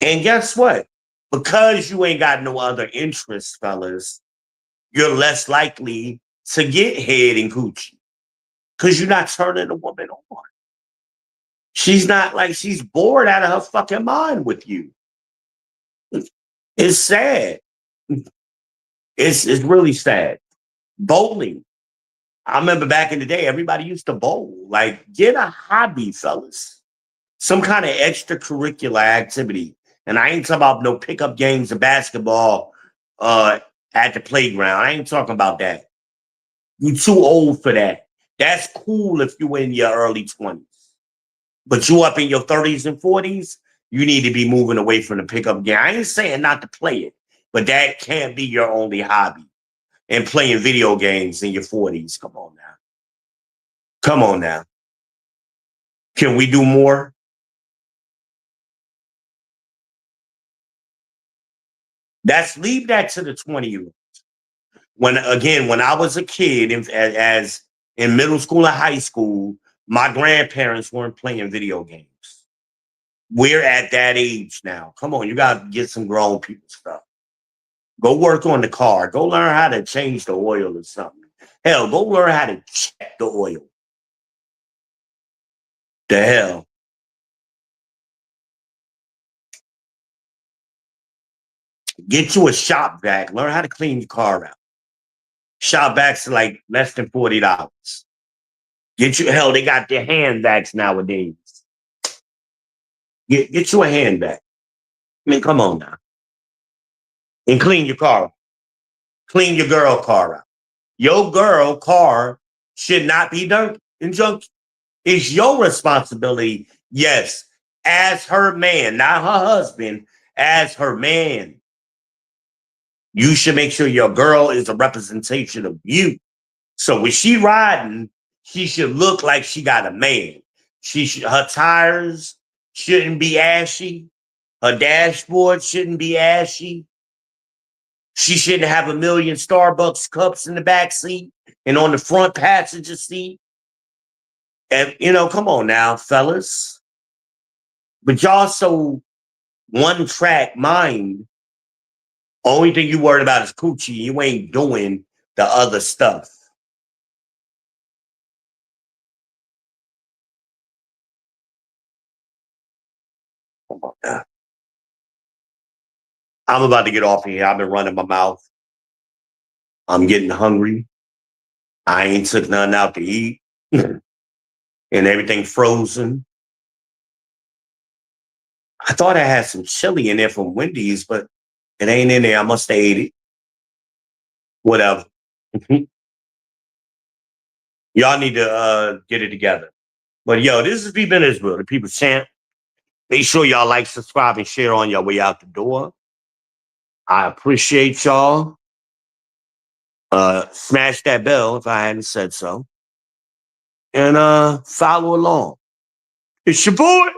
And guess what? Because you ain't got no other interests, fellas, you're less likely to get head and coochie because you're not turning a woman on. She's not like she's bored out of her fucking mind with you. It's sad. It's really sad. Bowling. I remember back in the day, everybody used to bowl. Like, get a hobby, fellas. Some kind of extracurricular activity. And I ain't talking about no pickup games of basketball at the playground. I ain't talking about that. You too old for that. That's cool if you in your early 20s. But you up in your 30s and 40s, you need to be moving away from the pickup game. I ain't saying not to play it, but that can't be your only hobby. And playing video games in your 40s. Come on now. Come on now. Can we do more? Leave that to the 20-year-old. When I was a kid, as in middle school and high school, my grandparents weren't playing video games. We're at that age now. Come on, you got to get some grown people stuff. Go work on the car. Go learn how to change the oil or something. Hell, go learn how to check the oil. The hell. Get you a shop vac. Learn how to clean your car out. Shop vacs are like less than $40. Hell, they got their hand vacs nowadays. Get you a hand vac. I mean, come on now. And clean your car. Clean your girl car out. Your girl car should not be dirty and junky. It's your responsibility, yes, as her man, not her husband, as her man. You should make sure your girl is a representation of you. So when she riding, she should look like she got a man. Her tires shouldn't be ashy. Her dashboard shouldn't be ashy. She shouldn't have a million Starbucks cups in the back seat and on the front passenger seat. And come on now, fellas. But y'all so one track mind. Only thing you worried about is coochie. You ain't doing the other stuff. Come on now. I'm about to get off here. I've been running my mouth. I'm getting hungry. I ain't took nothing out to eat. And everything frozen. I thought I had some chili in there from Wendy's, but it ain't in there. I must have ate it. Whatever. Y'all need to get it together. But yo, this is Be Businessville, the People's Champ. Make sure y'all like, subscribe, and share on your way out the door. I appreciate y'all. Smash that bell if I hadn't said so. And follow along. It's your boy.